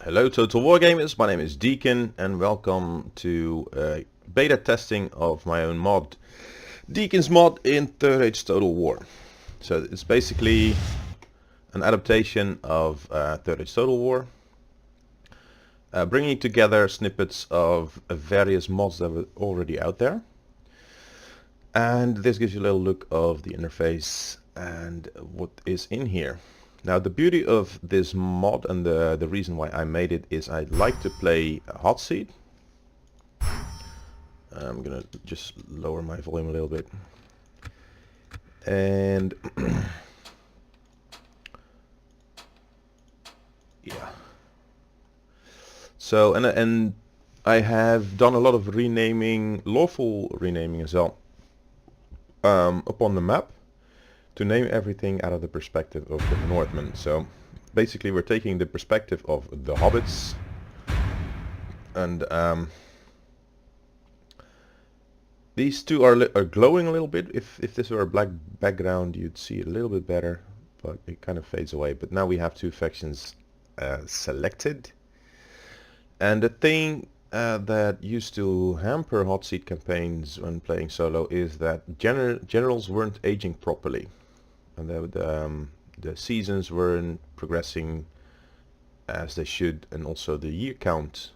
Hello Total Wargamers, my name is Deacon and welcome to beta testing of my own mod, Deacon's mod in 3rd Age Total War. So it's basically an adaptation of 3rd Age Total War, bringing together snippets of various mods that were already out there. And this gives you a little look of the interface and what is in here. Now the beauty of this mod and the reason why I made it is I like to play Hotseat. I'm gonna just lower my volume a little bit. And yeah. So and I have done a lot of renaming, lawful renaming as well, upon the map, to name everything out of the perspective of the Northmen. So basically we're taking the perspective of the hobbits, and these two are glowing a little bit. If this were a black background you'd see it a little bit better, but it kind of fades away. But now we have two factions selected, and the thing that used to hamper hot seat campaigns when playing solo is that generals weren't aging properly, and the seasons weren't progressing as they should, and also the year count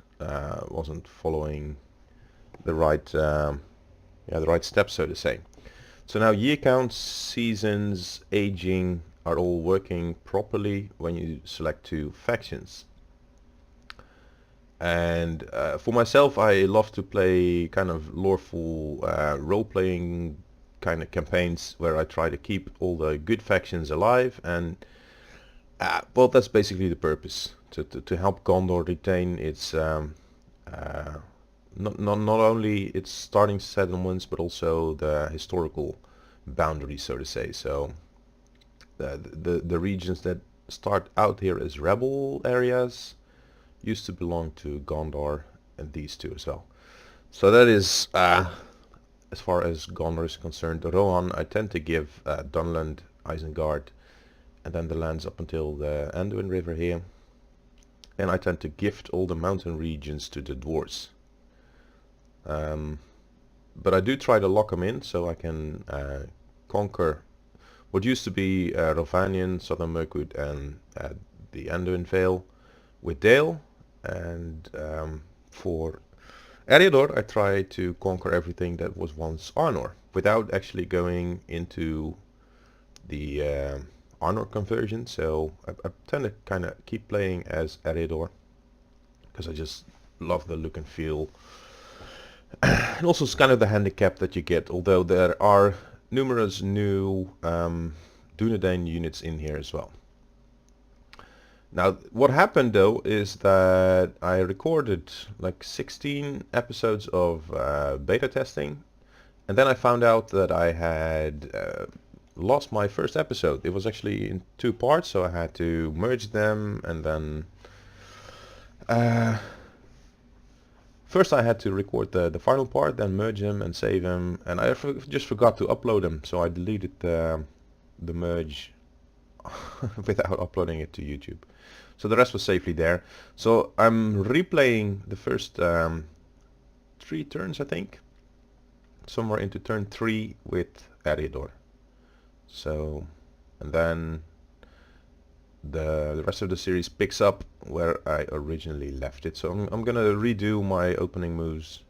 wasn't following the right steps, so to say. So now year counts, seasons, aging are all working properly when you select two factions. And for myself, I love to play kind of lawful role-playing kind of campaigns where I try to keep all the good factions alive, and well, that's basically the purpose, to help Gondor retain its not only its starting settlements but also the historical boundaries, so to say. So the regions that start out here as rebel areas used to belong to Gondor, and these two as well. So that is as far as Gondor is concerned. Rohan I tend to give Dunland, Isengard, and then the lands up until the Anduin River here. And I tend to gift all the mountain regions to the dwarves. But I do try to lock them in so I can conquer what used to be Rovanion, Southern Mirkwood, and the Anduin Vale with Dale. And for Eriador I try to conquer everything that was once Arnor without actually going into the Arnor conversion. So I tend to kind of keep playing as Eriador because I just love the look and feel. And also it's kind of the handicap that you get, although there are numerous new Dunedain units in here as well. Now what happened though is that I recorded like 16 episodes of beta testing, and then I found out that I had lost my first episode. It was actually in 2 parts, so I had to merge them, and then first I had to record the final part, then merge them and save them, and I just forgot to upload them, so I deleted the merge without uploading it to YouTube. So the rest was safely there. So I'm replaying the first 3 turns, I think, somewhere into turn 3 with Eriador. So, and then the rest of the series picks up where I originally left it. So I'm gonna redo my opening moves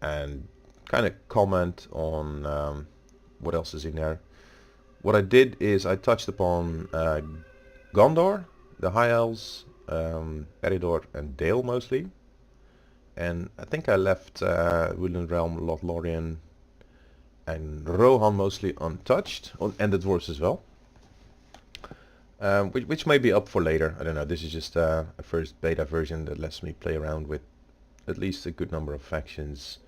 and kind of comment on what else is in there. What I did is I touched upon Gondor, the High Elves, Eriador and Dale mostly, and I think I left Woodland Realm, Lothlorien and Rohan mostly untouched, and the dwarves as well, which may be up for later. I don't know, this is just a first beta version that lets me play around with at least a good number of factions.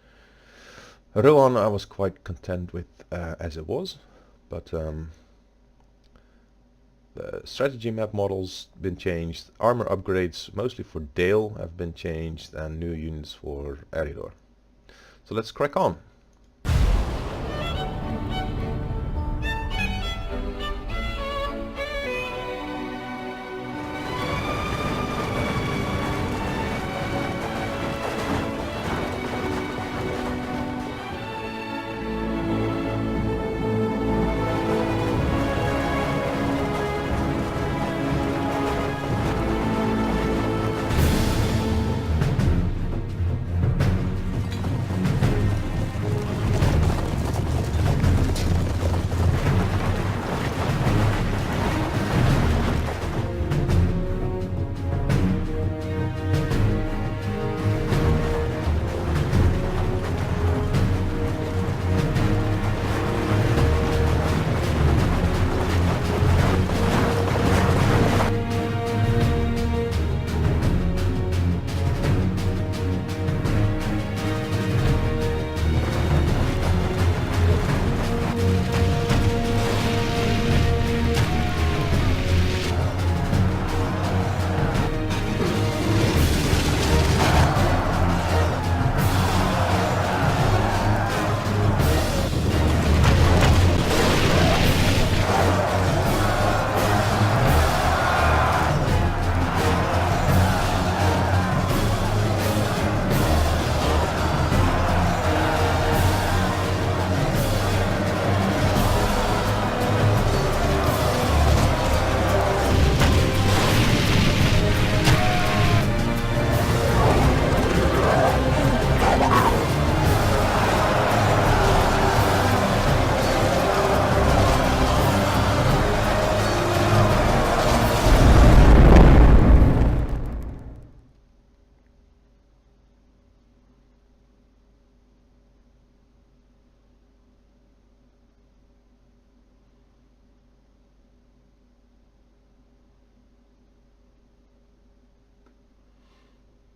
Rohan I was quite content with as it was, but the strategy map models been changed, armor upgrades mostly for Dale have been changed, and new units for Eriador. So let's crack on.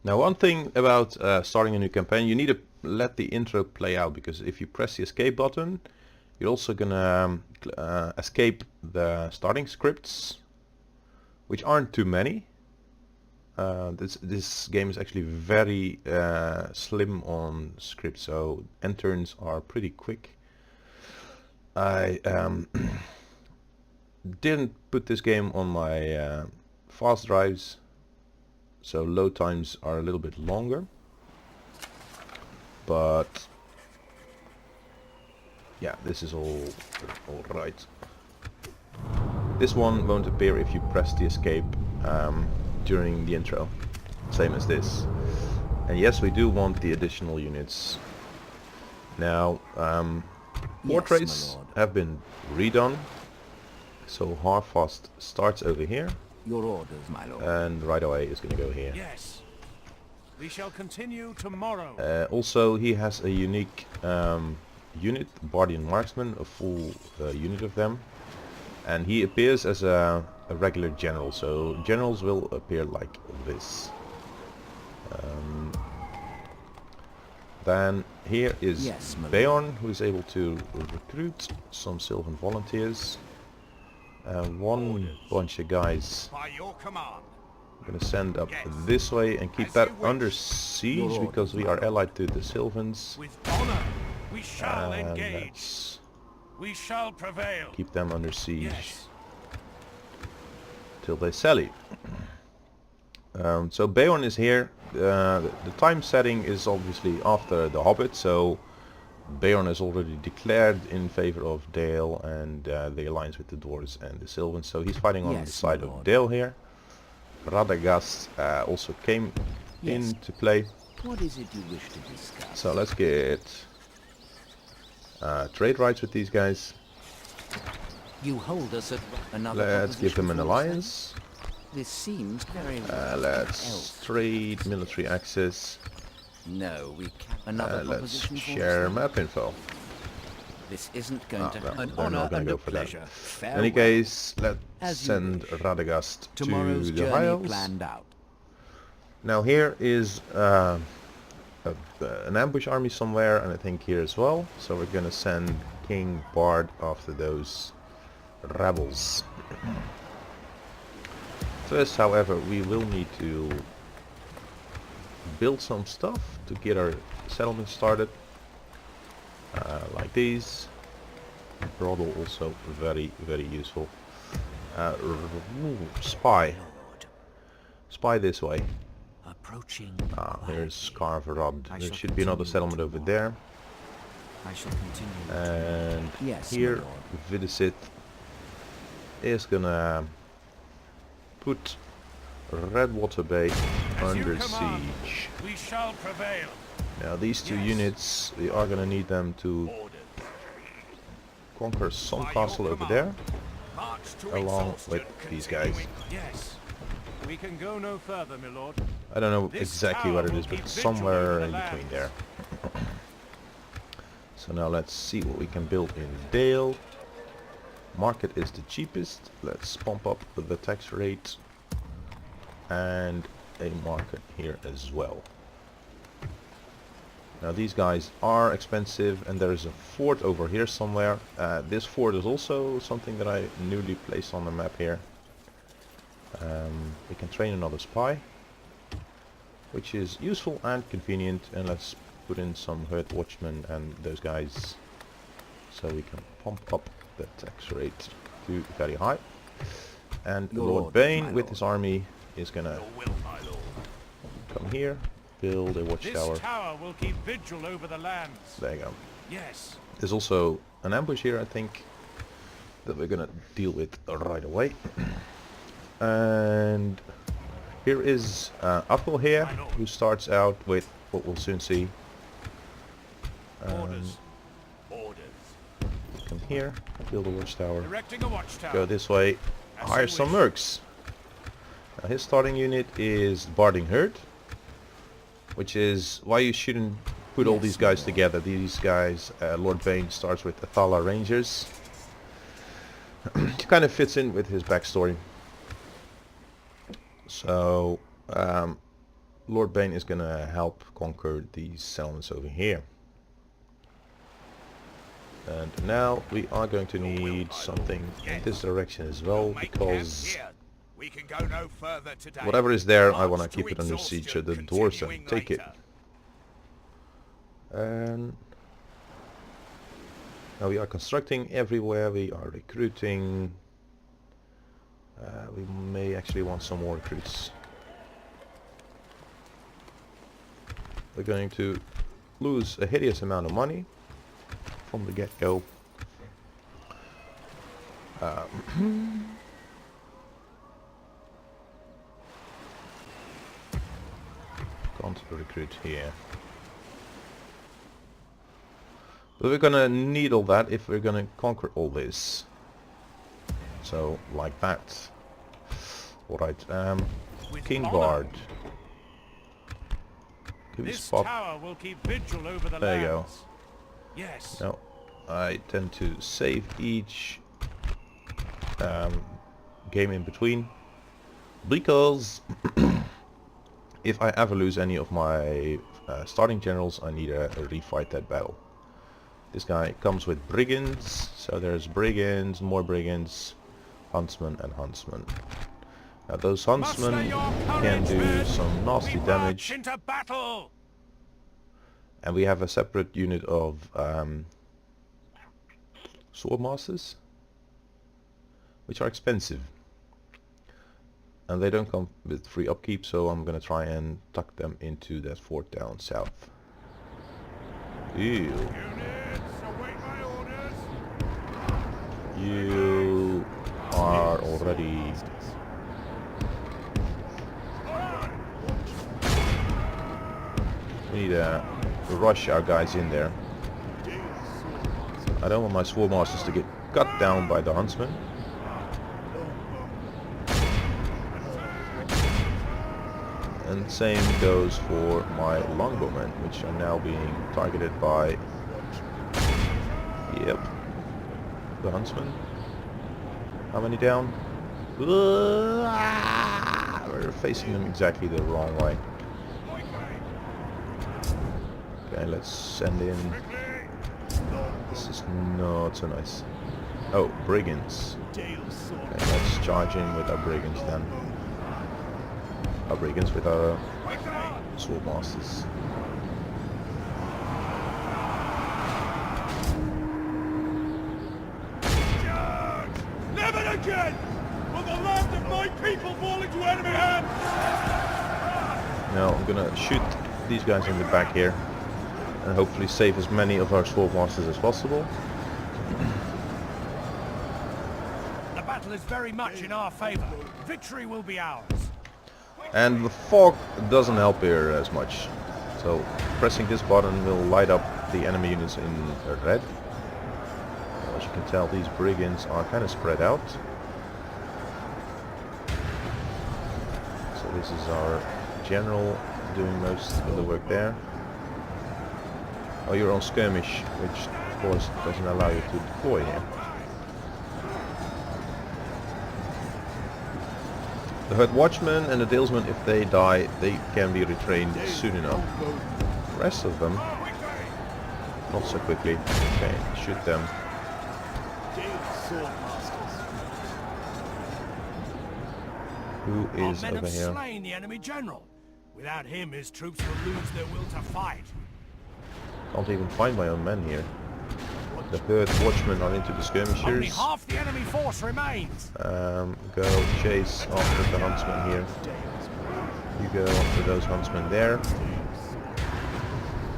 Now, one thing about starting a new campaign, you need to let the intro play out, because if you press the escape button, you're also gonna escape the starting scripts, which aren't too many. This game is actually very slim on scripts, so end turns are pretty quick. I didn't put this game on my fast drives, so load times are a little bit longer, but yeah, this is all right. This one won't appear if you press the escape during the intro, same as this. And yes, we do want the additional units. Now, portraits have been redone, so Harfast starts over here. Your orders, my lord. And right away is going to go here. Yes. We shall continue tomorrow. Also, he has a unique unit, Bardian Marksman, a full unit of them. And he appears as a regular general, so generals will appear like this. Then here is Beorn, who is able to recruit some Sylvan volunteers. One bunch of guys By your command. I'm going to send up this way and keep that under siege, because we are allied to the Sylvans. With honor, we shall engage. Let's We shall prevail. keep them under siege Yes. till they sally. So Beorn is here. The time setting is obviously after the Hobbit, so Beorn has already declared in favor of Dale and the alliance with the Dwarves and the Sylvans, so he's fighting on the side of Dale here. Radagast also came into play. What is it you wish to discuss? So let's get trade rights with these guys. You hold us at another. Let's give them an alliance. This seems very. Let's trade military access. No, we can't. Another Let's proposition for share us, map info. This isn't going to. No, An they're honor not going and to a go for that. pleasure. In any case, let's As you send wish. Radagast to Tomorrow's the journey Isles. planned out. Now here is an ambush army somewhere, and I think here as well. So we're going to send King Bard after those rebels. First, however, we will need to build some stuff to get our settlement started. Like these. Broddle also very, very useful. Spy. Spy this way. Approaching. Here's Scarverod. There should be another settlement over there. I shall continue. And Yes, my here, lord. Vidicit is gonna put Redwater Bay As you under command. siege. We shall prevail. Now these two Yes. units, we are gonna need them to Ordered. conquer some By castle your over command. there, March to along exhaustion, with these guys. continuing. Yes. We can go no further, my lord. I don't know This exactly tower what it will is, but keep vigil somewhere over the in between lands. there. So now let's see what we can build in Dale. Market is the cheapest. Let's pump up the tax rate. And a market here as well. Now these guys are expensive, and there is a fort over here somewhere. This fort is also something that I newly placed on the map here. We can train another spy, which is useful and convenient, and let's put in some herd watchmen and those guys so we can pump up the tax rate to very high. And Your Lord orders, Bane my with lord. his army is gonna Your will, my lord. come here, build a This watchtower. tower will keep vigil over the lands. There you go. Yes. There's also an ambush here, I think, that we're gonna deal with right away. And here is Athel here, who starts out with what we'll soon see. Orders. Orders. Come here, build a watchtower. Erecting a watchtower. Go this way, As hire you some wish. mercs. Now his starting unit is Barding Herd, which is why you shouldn't put all Yes, these my guys lord. together. These guys, Lord Bane starts with Athala Rangers. It kind of fits in with his backstory. So Lord Bane is gonna help conquer these settlements over here. And now we are going to need something in this direction as well, because We can go no further today. whatever is there, I want to keep it under siege so the dwarves don't take it. And now we are constructing everywhere, we are recruiting. We may actually want some more recruits. We're going to lose a hideous amount of money from the get-go. Can't recruit here. But we're gonna need all that if we're gonna conquer all this. So, like that. Alright, King Bard. Give me a This spot. tower will keep vigil over the There you go. lands. Yes. Now, I tend to save each game in between, because if I ever lose any of my starting generals, I need to refight that battle. This guy comes with brigands, so there's brigands, more brigands, huntsmen and huntsmen. Now those huntsmen can do some nasty damage, Into battle. and we have a separate unit of swordmasters, which are expensive, and they don't come with free upkeep, so I'm gonna try and tuck them into that fort down south. Ew. Units, await my orders. You are already... We need to rush our guys in there. I don't want my swordmasters to get cut down by the huntsmen. And same goes for my longbowmen, which are now being targeted by... Yep. The huntsman. How many down? We're facing them exactly the wrong way. Okay, let's send in... This is not so nice. Oh, brigands. Okay, let's charge in with our brigands then. Our brigands with our swordmasters. Never again will the land of my people fall into enemy hands. Now I'm gonna shoot these guys in the back here, and hopefully save as many of our swordmasters as possible. The battle is very much in our favor. Victory will be ours. And the fog doesn't help here as much. So pressing this button will light up the enemy units in red. As you can tell, these brigands are kind of spread out. So this is our general doing most of the work there. Oh, you're on skirmish, which of course doesn't allow you to deploy here. The herd watchmen and the dalesmen, if they die, they can be retrained soon enough. The rest of them, not so quickly. Okay, shoot them. Who is Our men over have here? slain the enemy general. Without him, his troops will lose their will to fight. Can't even find my own men here. The herd watchmen are into the Only skirmishers. half the enemy force remains. Go chase after the huntsmen here. You go after those huntsmen there.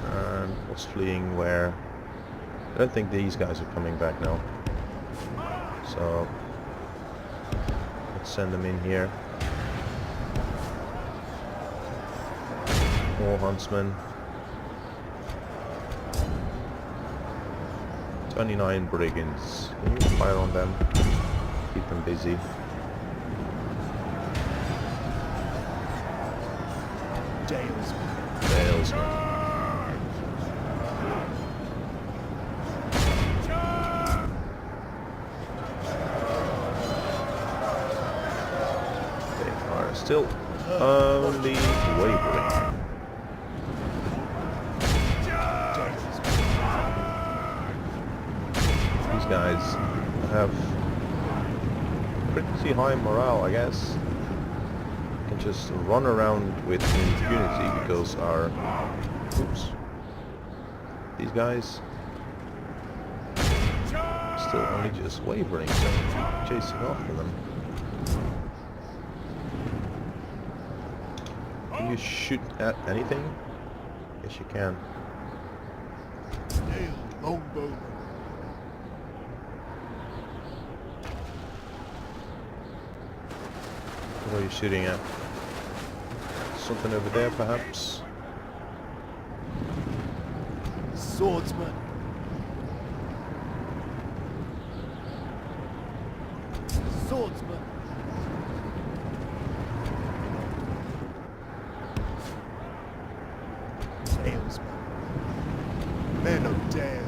And what's fleeing where? I don't think these guys are coming back now. So let's send them in here. More huntsmen. 29 brigands. Can you fire on them? Keep them busy. Dalesmen. They are still Only wavering. These guys have pretty high morale, I guess. Can just run around with impunity because our... Oops. These guys still only just wavering, so keep chasing after them. Can you shoot at anything? Yes, you can. Longbow. What are you shooting at? Something over there, perhaps? Swordsman. Swordsman. Talesman. Men of Dale.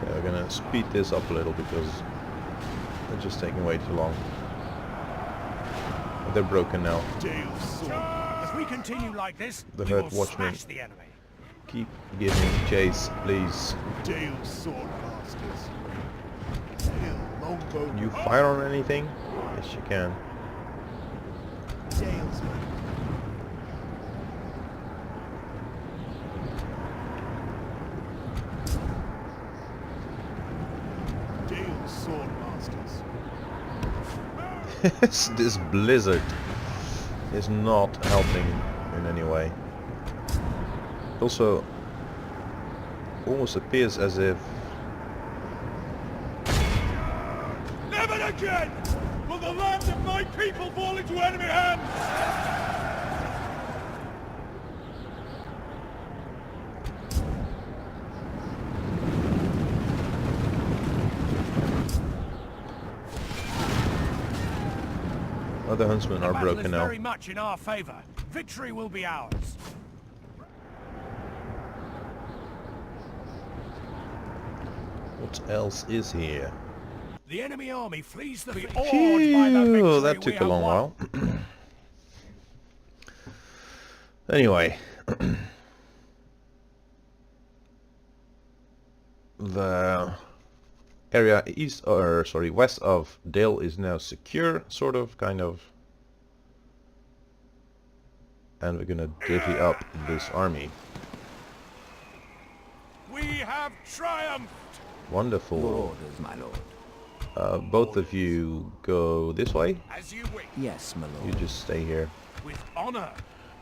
We're gonna speed this up a little because they're just taking way too long. But they're broken now. Dale's sword. If we continue like this, The we herd will watch me. smash the enemy. Keep giving chase, please. Dale's sword masters. Dale longbow. Can you fire on anything? Yes, you can. Dalesman. Dale's sword masters. This blizzard is not helping in any way. Also, almost appears as if Never again will the land of my people fall into enemy hands! other huntsmen are The battle broken is now. very much in our favor. Victory will be ours. What else is here? The enemy army flees the field. Phew, that took a long while. Anyway, the area west of Dale is now secure, sort of, kind of, and we're gonna divvy up this army. We have triumphed! Wonderful. Your orders, my lord. Both of you go this way. As you wish. Yes, my You lord. just stay here. With honor,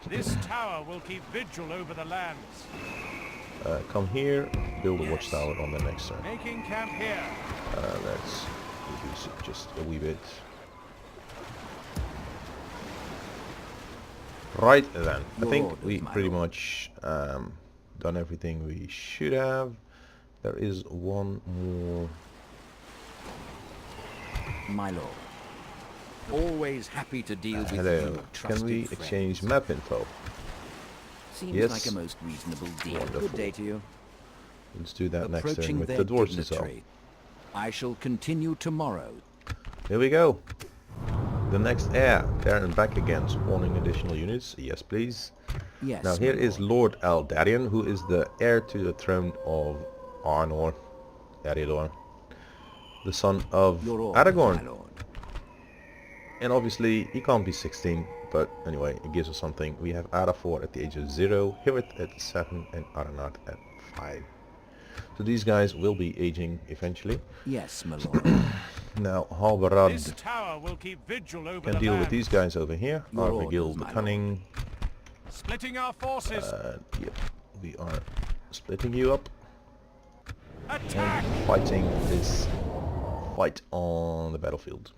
this tower will keep vigil over the lands. Come here, build a watchtower on the next turn. Making camp here. Let's reduce it just a wee bit. Right then, I Your think orders, we my pretty lord. much done everything we should have. There is one more. My lord. Always happy to deal with Hello, you, trusted can we friends. exchange map info? Seems Yes. like a most reasonable deal. Wonderful. Good day to you. Let's do that next turn Approaching with their the dwarves as well. dignitary. I shall continue tomorrow. Here we go. The next heir, there and back again, spawning additional units. Yes, please. Yes, Now my here is lord. Lord Aldarion, who is the heir to the throne of Arnor, Eriador, the son of Your orders, my Aragorn. lord. And obviously he can't be 16, but anyway, it gives us something. We have Arafor at the age of 0, Hirit at 7, and Aranat at 5. So these guys will be aging eventually. Yes, my lord. Now Halbarad This tower will keep vigil over can the deal with lands. these guys over here. Your Arvigil orders, the my Cunning. Splitting our forces. Yep, we are splitting you up Attack! and fighting this fight on the battlefield.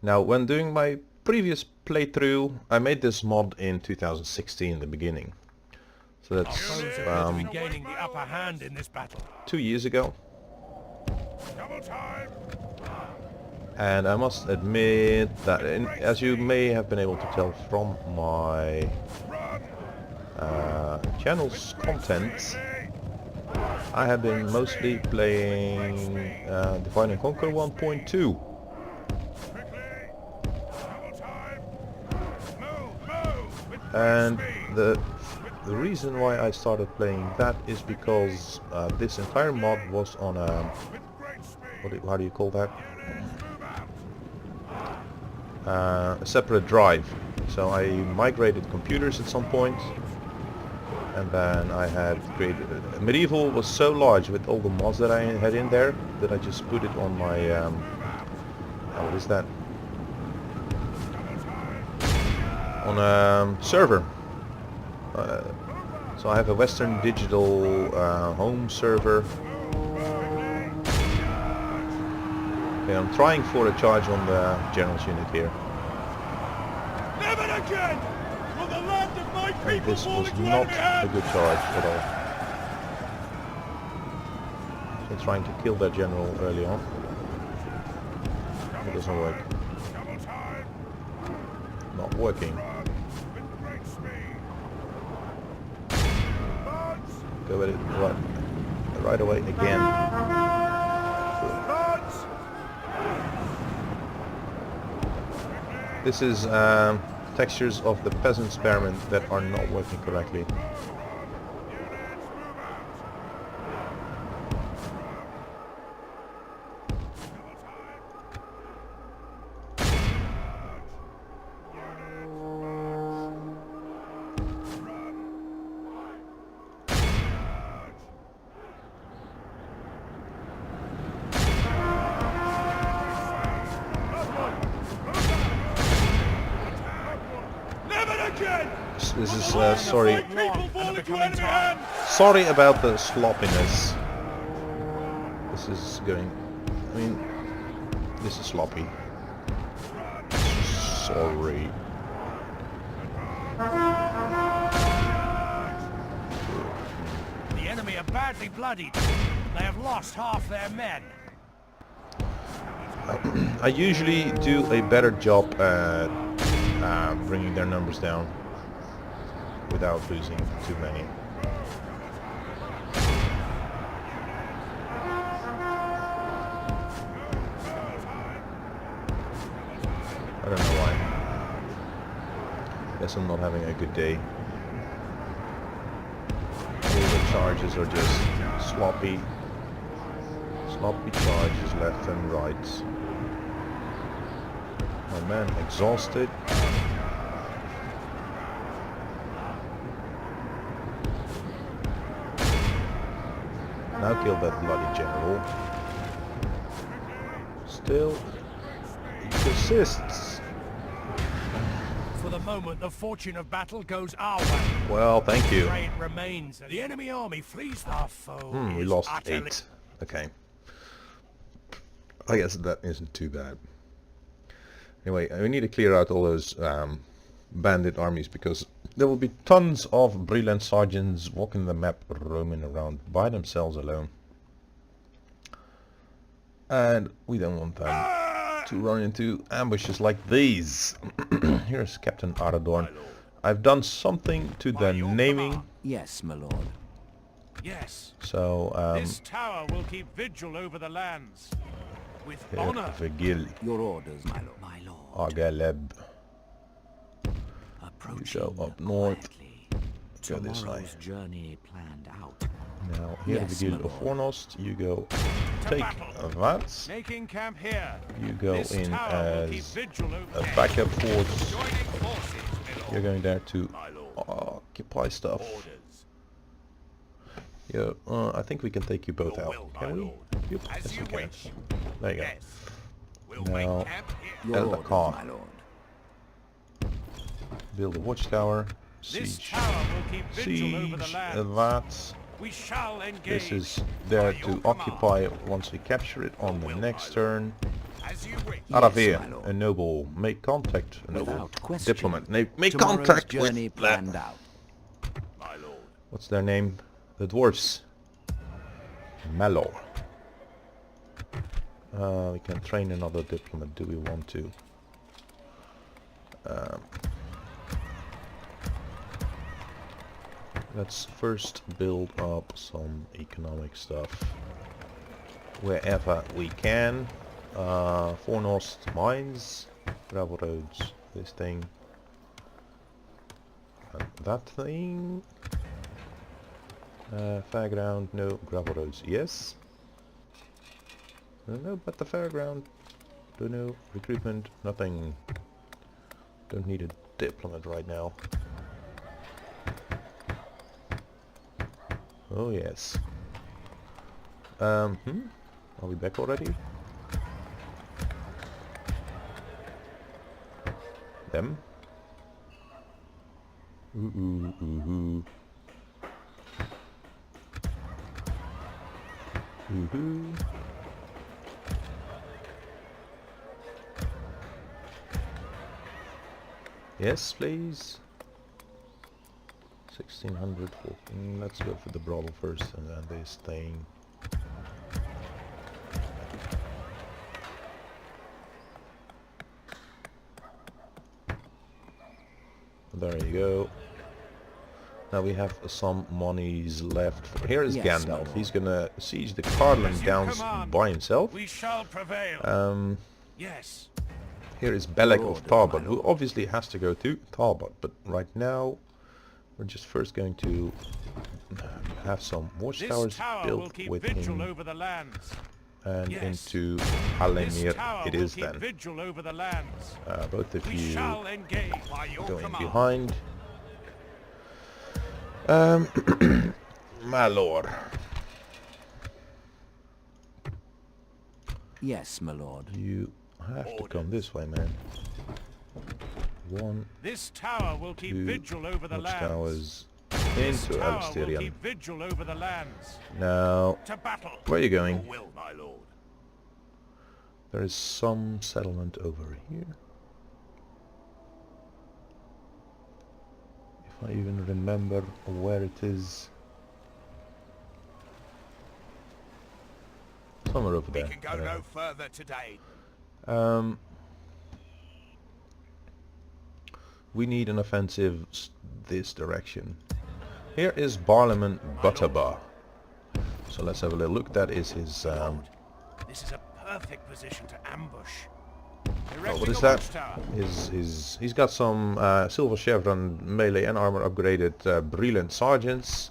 Now, when doing my previous playthrough, I made this mod in 2016 in the beginning. So that's Units appear to be gaining the upper hand in this battle. 2 years ago. Cavalry And I must admit that, as you may have been able to tell from my channel's content, I have been mostly playing Divide and Conquer 1.2. And the reason why I started playing that is because this entire mod was on a... how do you call that? A separate drive. So I migrated computers at some point, and then I had created... Medieval was so large with all the mods that I had in there that I just put it on my... what is that? On a server. So I have a Western Digital home server. Okay, I'm trying for a charge on the general's unit here. Never again! Will the land of my And people this fall was into not enemy a hands? good charge at all. So trying to kill that general early on. It doesn't work. Not working. Go at it right away again. This is textures of the peasant spearmen that are not working correctly. This is sorry. Sorry about the sloppiness. This is going... I mean, this is sloppy. Sorry. The enemy are badly bloodied. They have lost half their men. I usually do a better job at bringing their numbers down without losing too many. I don't know why. Guess I'm not having a good day. All the charges are just sloppy. Sloppy charges left and right. My man exhausted. Now kill that bloody general. Still, he persists. For the moment, the fortune of battle goes our way. Well, thank you. It remains. The enemy army flees our foe. We is lost utterly 8. Okay. I guess that isn't too bad. Anyway, we need to clear out all those bandit armies, because there will be tons of brilliant sergeants walking the map, roaming around by themselves alone. And we don't want them to run into ambushes like these. Here's Captain Eriador. I've done something to the naming. Yes, my lord. Yes. So, This tower will keep vigil over the lands. With here, honor. Vigil, Your orders, my lord. My lord. Agaleb. Approaching go up north. quietly. Go this way. Tomorrow's journey planned out. Now, here Yes, Vigil my of Fornost, you go take battle. that. Making camp here. You go This in tower will keep as vigil over a backup force. Joining forces, my lord. You're going there to My lord. occupy stuff. Orders. Yeah, I think we can take you both Your out. will, Can my we? lord. Yep, As yes, you we can. wish. There you go. Yes. We'll Now- make camp here. Your At the orders, car. my lord. Build a watchtower. This Siege. tower will keep vigil over the Siege. land. That. We shall engage. This is there by your to command. occupy once we capture it on the Will, next my turn. As you wish. Aravir, my lord. a noble. Make contact. A noble. Without question. Diplomat. Make Tomorrow's contact journey with planned out. My lord. What's their name? The dwarfs. Malor. We can train another diplomat. Do we want to? Let's first build up some economic stuff wherever we can. Foremost mines, gravel roads, this thing, and that thing. Fairground, no. Gravel roads, yes. No, but the fairground. Don't know. Recruitment, nothing. Don't need a diplomat right now. Oh yes. Are we back already? Them? Ooh. Yes, please. 1600. Let's go for the brawl first, and then this thing. There you go. Now we have some monies left. Here is Gandalf. He's gonna siege the Carlin Downs by himself. We shall prevail. Yes. Here is Belek of Tarbot, who obviously has to go to Tarbot, but right now we're just first going to have some watchtowers built with him, over the lands. And into Halemir it is then. Over the lands. Both of you going behind. My lord. Yes, my lord. You have to come this way, man. One. This tower will keep vigil over the lands. Towers into Elstirian. Vigil over the lands. Now, to battle. Where are you going? Will, my lord. There is some settlement over here. If I even remember where it is. Somewhere over there. We can go no further today. We need an offensive this direction. Here is Barlaman Butterbar. So let's have a little look. That is his This is a perfect position to ambush. Oh, what is that? He's got some silver chevron melee and armor upgraded brilliant sergeants,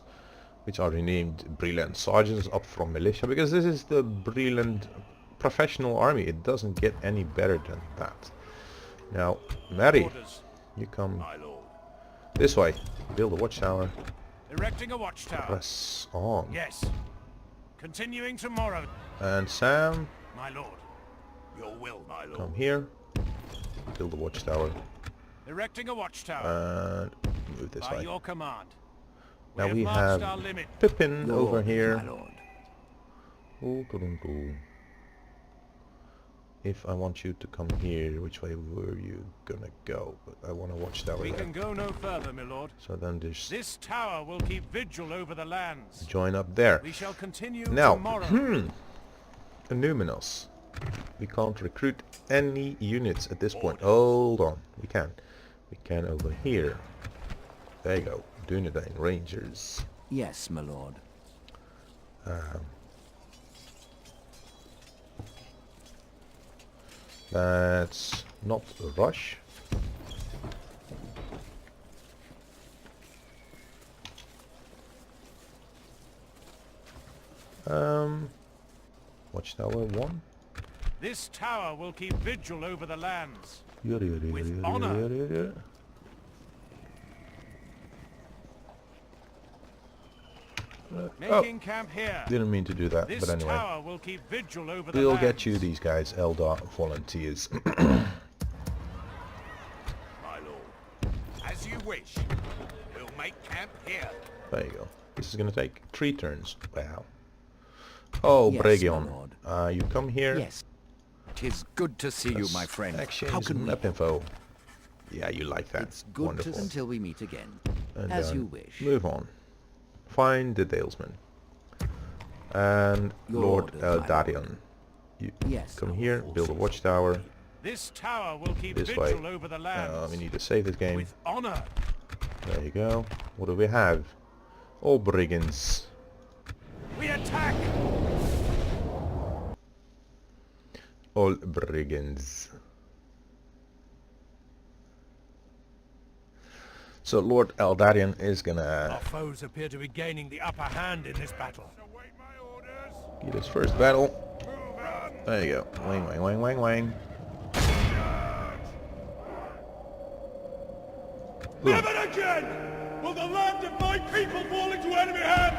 which are renamed brilliant sergeants up from militia, because this is the brilliant professional army. It doesn't get any better than that. Now, Mary, you come this way. Build a watchtower. Erecting a watchtower. Press on. Yes. Continuing tomorrow. And Sam, my lord. Your will, my lord. Come here. Build a watchtower. Erecting a watchtower. And move this way. By your command. Now we have Pippin over here. My lord. Ooh. If I want you to come here, which way were you gonna go? But I want a watchtower We there. can go no further, my lord. So then this tower will keep vigil over the lands. Join up there. We shall continue now, tomorrow. Numinos. We can't recruit any units at this point. Hold on. We can. We can over here. There you go. Dunedain Rangers. Yes, my lord. That's not a rush. Watchtower 1. This tower will keep vigil over the lands. With honor. Making camp here. Didn't mean to do that, this but anyway. Tower will keep vigil over we'll the get you these guys, Eldar volunteers. My lord. As you wish. We'll make camp here. There you go. This is gonna take 3 turns. Wow. Oh, yes, Bregion. You come here. Yes. 'Tis good to see you, my friend. Exchange How can map info. Yeah, you like that. It's good Wonderful. until we meet again. And as you wish. Move on. Find the Dalesman. And Your Lord orders, my Eldarion. You Yes, come our here, build a forces. watchtower. This tower will keep This vigil way. over the lands. We need to save this game. With honor. There you go. What do we have? All brigands. We attack. All brigands. So Lord Eldarion is Our gonna foes appear to be gaining the upper hand in this battle. Await my orders. get his first battle. Move out. There you go. Wang, wang, wang, wang, wang. Boom. Never again will the land of my people fall into enemy hands!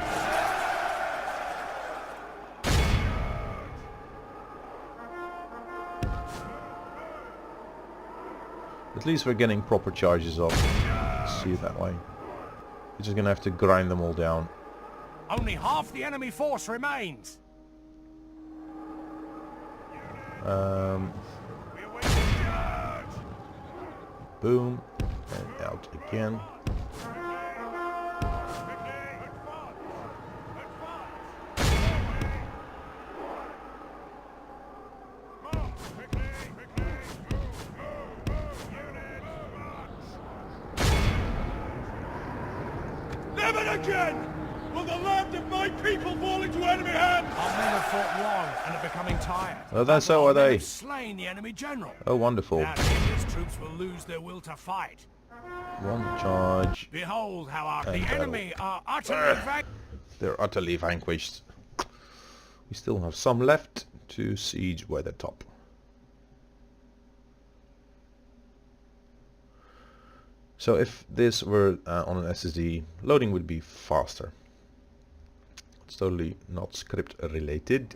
At least we're getting proper charges off. Let's see it that way. We're just gonna have to grind them all down. Only half the enemy force remains. We await the charge! Boom. And out again. Never again will the land of my people fall into enemy hands! Our men have fought long and are becoming tired. Oh, that's But so our are men they. have slain the enemy general. Oh, wonderful. Now his troops will lose their will to fight. One charge. Behold how the And battle. enemy are utterly vanquished. They're utterly vanquished. We still have some left to siege Weathertop. So if this were on an SSD, loading would be faster. It's totally not script related.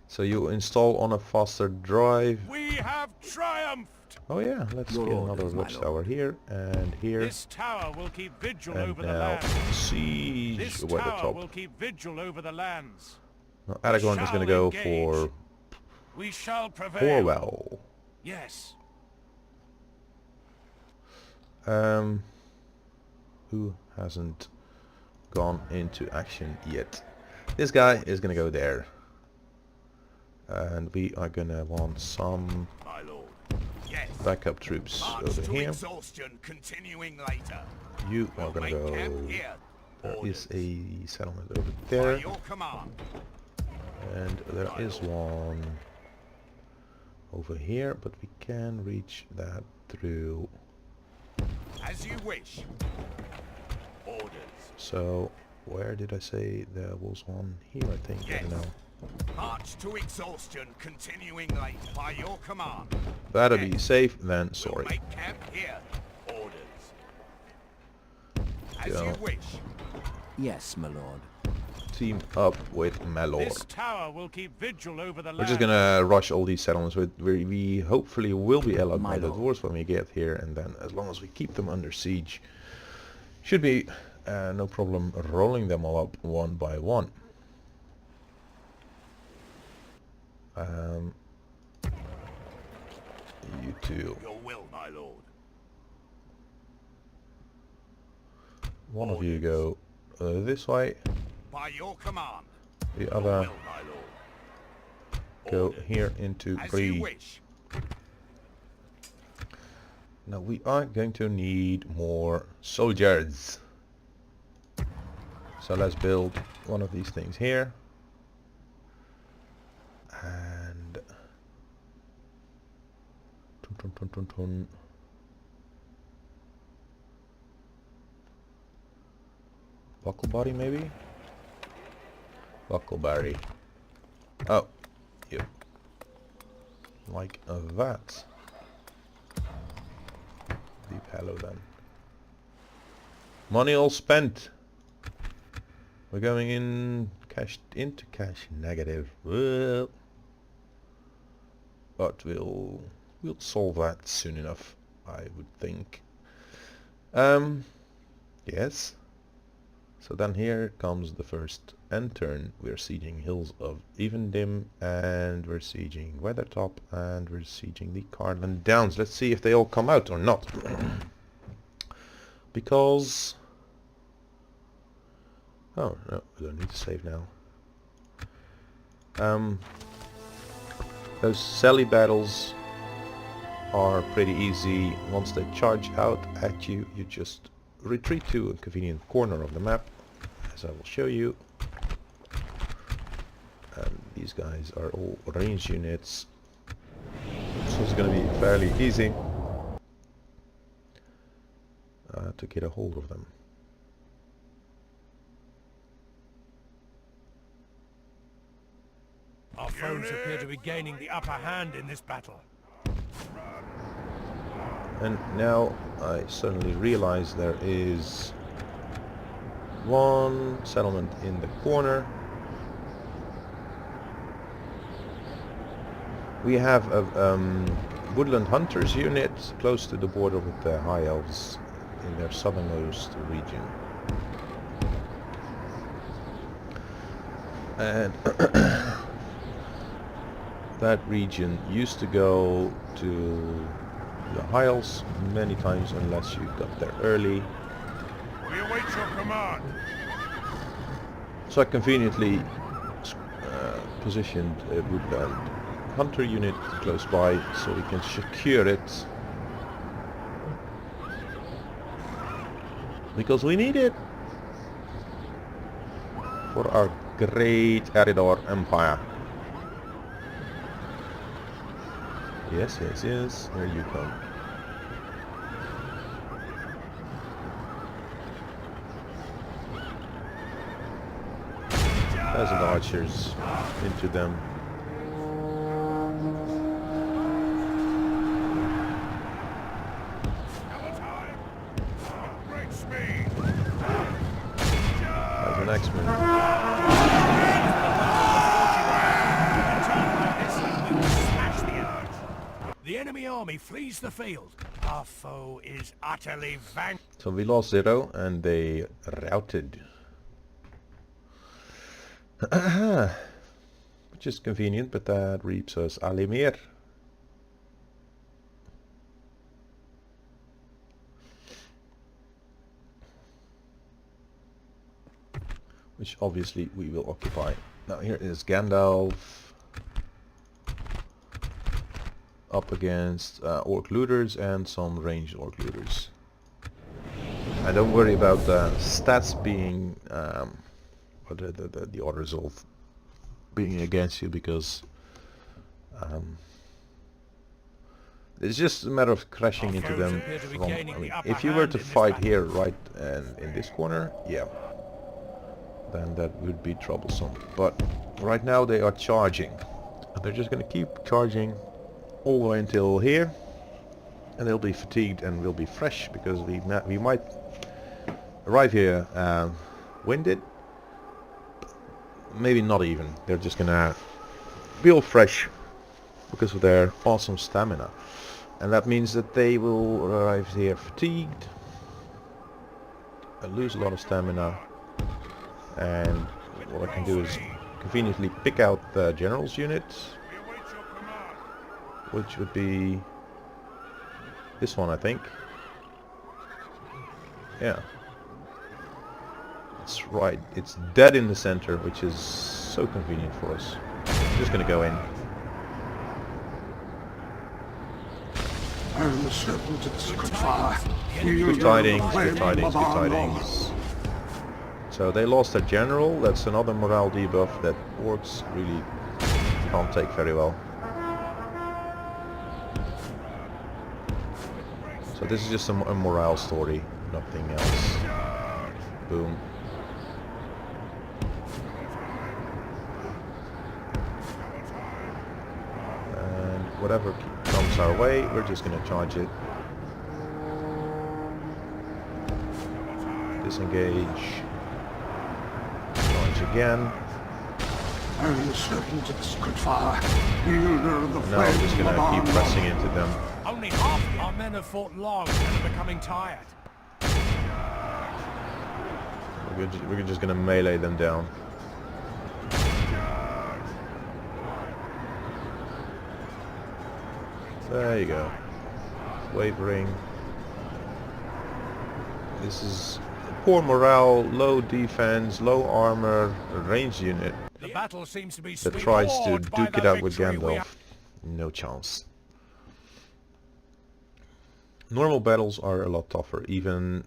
So you install on a faster drive. We have triumphed! Oh yeah, let's Your get another orders, my watchtower here and here. This tower will keep vigil And over the now lands. siege This tower Weathertop. will keep vigil over the lands. Now Aragorn is shall going to go engage. We shall for prevail. Orwell. Yes. Who hasn't gone into action yet? This guy is gonna go there. And we are gonna want some My lord. Yes. backup troops March over to here. exhaustion, continuing later. You are gonna Make go... camp here. There Orders. is a settlement over By there. your command. And there is one over here, but we can reach that through. As you wish. Orders. So, where did I say there was one? Here, I think. I don't Yes. know. March to exhaustion, continuing later. By your command. Better be Yes. safe than We'll sorry. make camp here. Orders. As Yeah. you wish. Yes, my lord. Team up with Malor. This tower will keep vigil over the We're lands. just gonna rush all these settlements. We hopefully will be allied by My the lord. dwarves when we get here, and then as long as we keep them under siege, should be no problem rolling them all up one by one. You two. Your will, my lord. One of you go this way. By your command. The Your other will, my lord. go Orders. here into As Bree. you wish. Now we are going to need more soldiers. So let's build one of these things here. And tun, tun, tun, tun. Buckleberry maybe? Buckleberry. Oh, yep. Like that. Deep hello then. Money all spent. We're going into cash negative. Well, but we'll solve that soon enough, I would think. Yes. So then here comes the first end turn. We're sieging Hills of Evendim, and we're sieging Weathertop, and we're sieging the Cardland Downs. Let's see if they all come out or not. Because... oh, no, I don't need to save now. Those sally battles are pretty easy. Once they charge out at you, you just retreat to a convenient corner of the map, as I will show you. And these guys are all range units, so it's going to be fairly easy to get a hold of them. Our foes appear to be gaining the upper hand in this battle. And now I suddenly realize there is one settlement in the corner. We have a woodland hunters unit close to the border with the high elves in their southernmost region. And that region used to go to the high elves many times unless you got there early. We await your command. So I conveniently positioned a woodland hunter unit close by so we can secure it, because we need it for our great Eriador empire. Yes, yes, yes, here you come. Thousand archers into them. As an X-Men. The enemy army flees the field. Our foe is utterly vanquished. So we lost 0 and they routed. Which is convenient, but that reaps us Alimir. Which obviously we will occupy. Now here is Gandalf up against orc looters and some ranged orc looters. And don't worry about the stats being or the auto resolve being against you, because it's just a matter of crashing into them from, I mean, if you were to fight here right in this corner, yeah, then that would be troublesome. But right now they are charging, and they're just going to keep charging all the way until here, and they'll be fatigued and we'll be fresh, because we might arrive here winded, maybe not even. They're just gonna be all fresh because of their awesome stamina, and that means that they will arrive here fatigued and lose a lot of stamina. And what I can do is conveniently pick out the general's unit, which would be this one, I think. Yeah, it's right, it's dead in the center, which is so convenient for us. I'm just gonna go in. I am the servant of the secret fire. Good tidings, good tidings, good tidings. So they lost their general. That's another morale debuff that orcs really can't take very well. So this is just a morale story, nothing else. Boom. And whatever comes our way, we're just going to charge it. Disengage. Charge again. I am the servant of the secret fire. Wielder of the Now I'm just going to keep pressing into them. Only half our men have fought long and are becoming tired. We're just going to melee them down. There you go. Wavering. This is poor morale, low defense, low armor, ranged unit The battle seems to be that tries to duke it out with Gandalf. No chance. Normal battles are a lot tougher. Even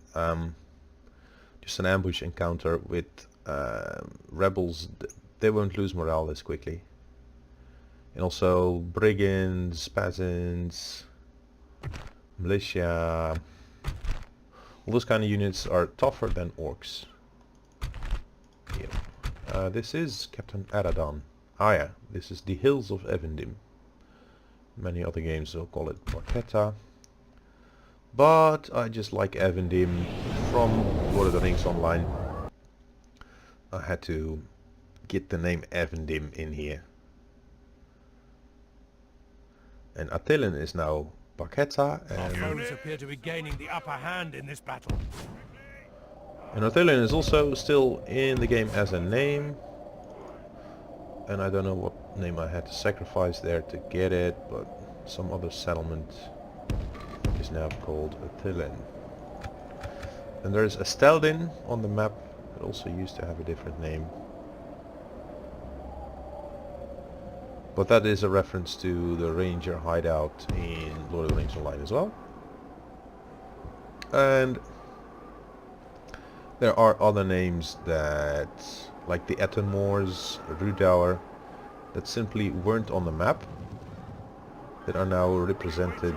just an ambush encounter with rebels, they won't lose morale as quickly. And also brigands, peasants, militia, all those kind of units are tougher than orcs. Yeah. This is Captain Eriador. Ah yeah, this is the Hills of Evendim. Many other games will call it Barketta. But I just like Evendim from Lord of the Rings Online. I had to get the name Evendim in here. And Attilan is now Barketta, Our and foes appear to be gaining the upper hand in this battle. Napoleon is also still in the game as a name. And I don't know what name I had to sacrifice there to get it, but some other settlement is now called Attilan. And there's Esteldin on the map, that also used to have a different name. But that is a reference to the Ranger hideout in Lord of the Rings Online as well. And there are other names that, like the Ettenmoors, Rudauer, that simply weren't on the map, that are now represented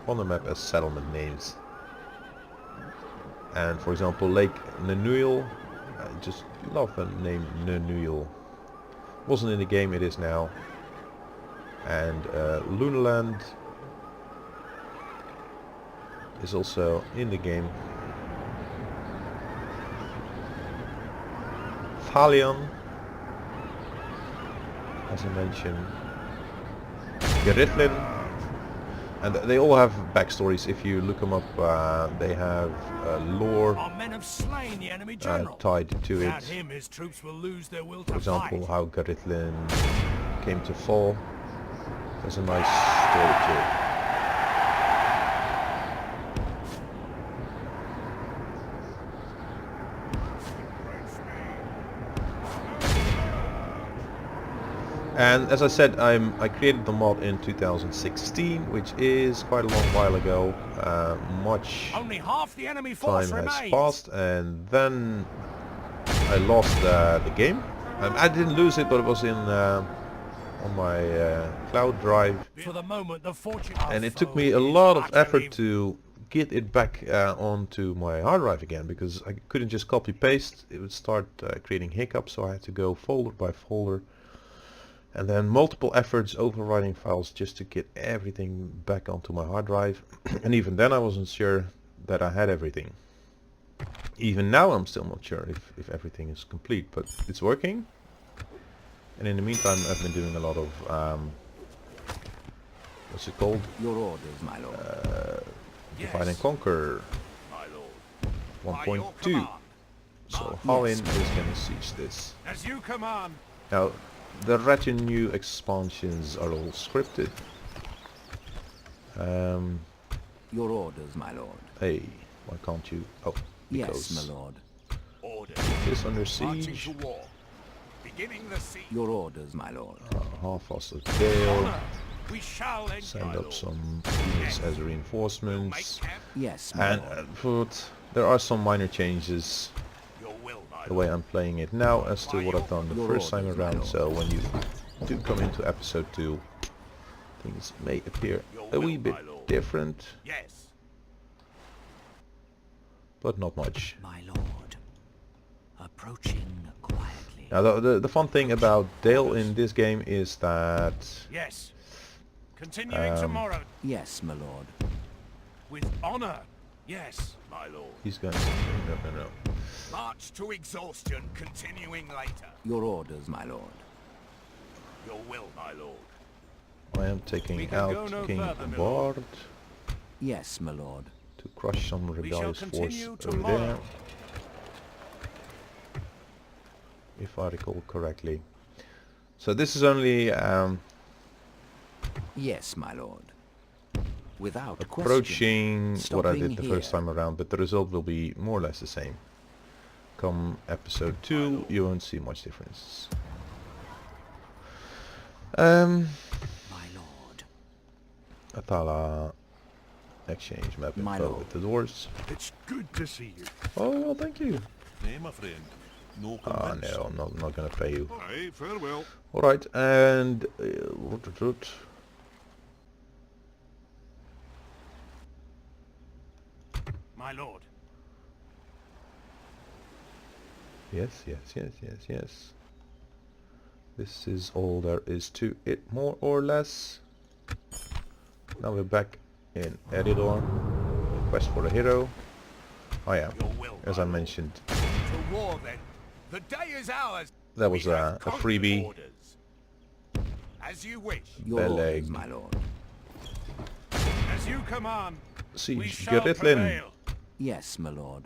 on the map as settlement names. And for example, Lake Nanuil, I just love the name Nanuil. Wasn't in the game, it is now. And Lunaland is also in the game. Thalion, as I mentioned. Gerithlin, and they all have backstories. If you look them up, they have lore Our men have slain the enemy general. tied to Without it. him, his troops will lose their will For to example, fight. how Gerithlin came to fall. There's a nice story to it. And as I said, I created the mod in 2016, which is quite a long while ago. Much Only half the enemy force time has remains. passed, and then I lost the game. I didn't lose it, but it was in on my cloud drive, For the moment, the fortune. and it took me a lot of effort to get it back onto my hard drive again, because I couldn't just copy paste. It would start creating hiccups, so I had to go folder by folder. And then multiple efforts overwriting files just to get everything back onto my hard drive. And even then I wasn't sure that I had everything. Even now I'm still not sure if everything is complete, but it's working. And in the meantime I've been doing a lot of, what's it called? Your orders, my lord. Divide and Conquer My lord. 1.2. So Hallin is going to siege this. As you command. Now, the retinue expansions are all scripted. Your orders, my lord. Hey, why can't you? Oh, because Yes, my lord. Order. it's under Marching siege. to war. Beginning the siege. Your orders, my lord. Half-Foster Dale. We shall end. Send up some units as Make reinforcements. camp. Yes, my And lord. there are some minor changes Your will, my the way I'm playing it now as to what I've done the Your first time orders, my around. lord. So when you do come into episode 2, things may appear a wee bit different, Yes. but not much. My lord. Approaching quietly. Now the fun thing about Dale in this game is that Yes. Continuing tomorrow Yes, my lord. with honor. Yes. My lord. he's going to... No. March to exhaustion, continuing later. Your orders, my lord. Your will, my lord. I am We taking can go out no King further, my lord. Bard Yes, my lord. to crush some We shall rebellious force continue over tomorrow. there, if I recall correctly. So this is only Yes, my lord. Without question. approaching what I did Stopping the first here. time around, but the result will be more or less the same. Come episode 2, you won't see much difference. My Atala exchange map My info lord. with the doors. It's good to see you. Oh, well, thank you. Nay, my friend. No Ah, convince. no, I'm not gonna pay you. Aye, farewell. Alright, and... My lord. yes. This is all there is to it, more or less. Now we're back in Eriador. Quest for a hero. Oh yeah, Your will, as my I lord. mentioned, To war then. The day is ours. that was We a have conquered freebie. orders. As you wish. Your Beleg. orders, my lord. As you command, we Siege shall Geritlin. prevail. Yes, my lord.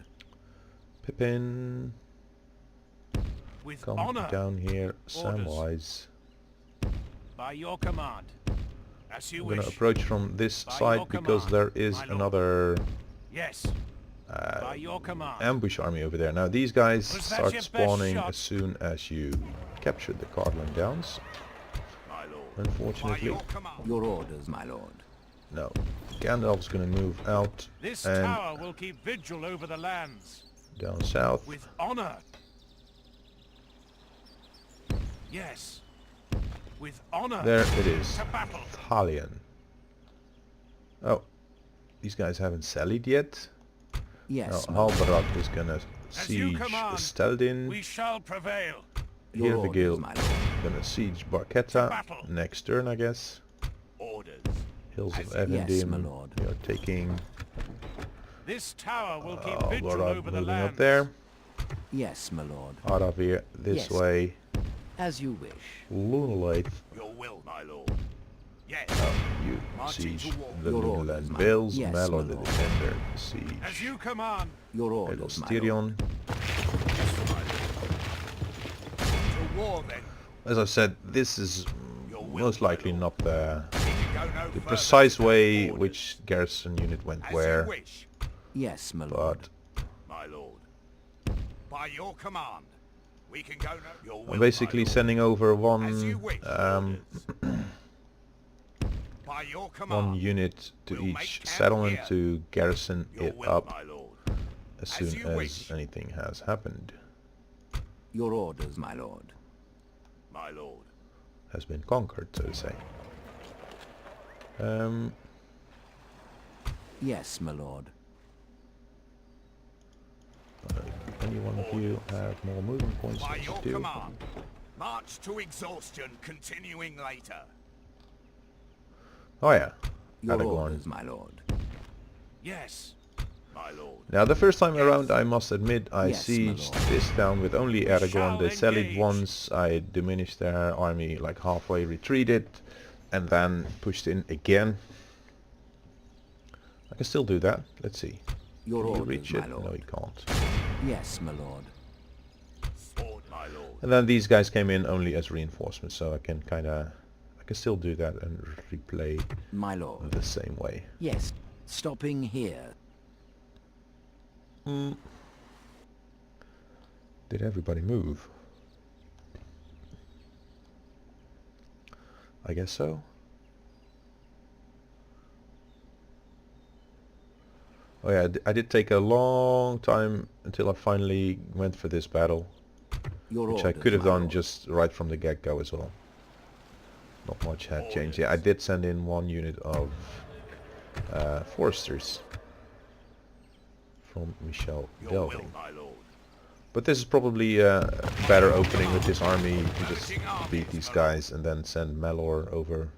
Pippin. With Come honor. down here, Orders. Samwise. By your command. As you I'm wish. gonna approach from this By side your because command, there is my lord. another Yes. By your command. ambush army over there. Now these guys Was that start your best spawning shot? as soon as you capture the Cardland Downs. My lord. By Unfortunately, your command. Your orders, my lord. no. Gandalf's gonna move out This and tower will keep vigil over the lands. down south. With honor. Yes. With honor. There it is. To battle. Thalion. Oh, these guys haven't sallied yet. Yes, Now my lord. Halbarad is gonna As you siege command, Steldin. We shall prevail. Your Hirvigil orders, my lord. gonna siege To Barketta battle. next turn, I guess. Orders. Hills of As Yes, Evendim. my lord. We are taking This tower will keep vigil Halbarad over the moving lands. up there. Yes, my lord. Aravir this Yes. way. As you wish. Lunalite, Your will, my lord. Yes. you Marching siege to war. the Your Lunaland orders, my- Vales. Yes, Malor my the lord. Defender As siege you command. Your orders, my lord. Elostirion. To war then. As I said, this is Your will, most my likely lord. not the We can go no further precise than way orders. which garrison unit went As where, you wish, Yes, my lord. but my lord. By your command. We can go no... Your will, I'm basically my lord. sending over As you one wish, um, orders. By your command. one unit to We'll make each camp settlement here. to garrison Your it will, up my lord. as as soon you as wish. anything has happened. Your orders, my lord. My lord. Has been conquered, so to say. Yes, my lord. Any one of you have more moving points By than your you do? command. March to exhaustion, continuing later. Oh yeah, Your Aragorn. orders, my lord. Yes. My lord. Now the first time around, I must admit, I Yes, my sieged lord. this town with only Aragorn. shall They sallied engage. once, I diminished their army, like halfway retreated, and then pushed in again. I can still do that. Let's see. Your Can you orders, reach my it? No, lord. you can't. Yes, my lord. Sword, my lord. And then these guys came in only as reinforcements, so I can I can still do that and replay My lord. the same way. Yes. Stopping here. Did everybody move? I guess so. Oh yeah, I did take a long time until I finally went for this battle, Your which I orders, could have my done lord. just right from the get-go as well. Not much had changed. Yeah, I did send in one unit of foresters from Michel Your will, Delving. my lord. But this is probably a better opening with this army. You can just Merging armies, beat these my guys and then send Malor over.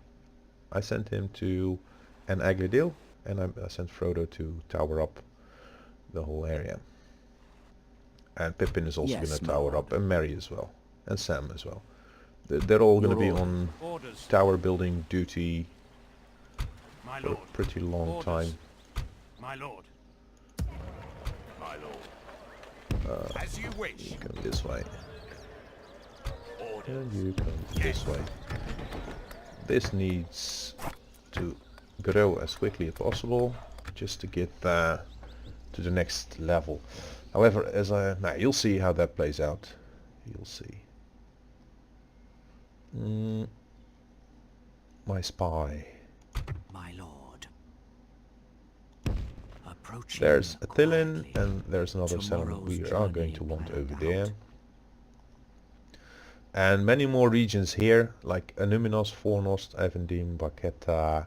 I sent him to an Agladil, and I sent Frodo to tower up the whole area. And Pippin is also Yes, going to my tower lord. up, and Merry as well, and Sam as well. They're all going to Your be orders. on Orders. tower building duty My for a lord. pretty long Orders. time. My lord. My lord. As you wish. Come this way. Orders. And you come this way. This needs to grow as quickly as possible, just to get to the next level. However, you'll see how that plays out. You'll see. My spy. My lord. approaching. There's a Thillin, quietly. and there's another settlement we Tomorrow's are going journey to want planned over there. out. And many more regions here, like Anuminos, Fornost, Evendim, Baketa,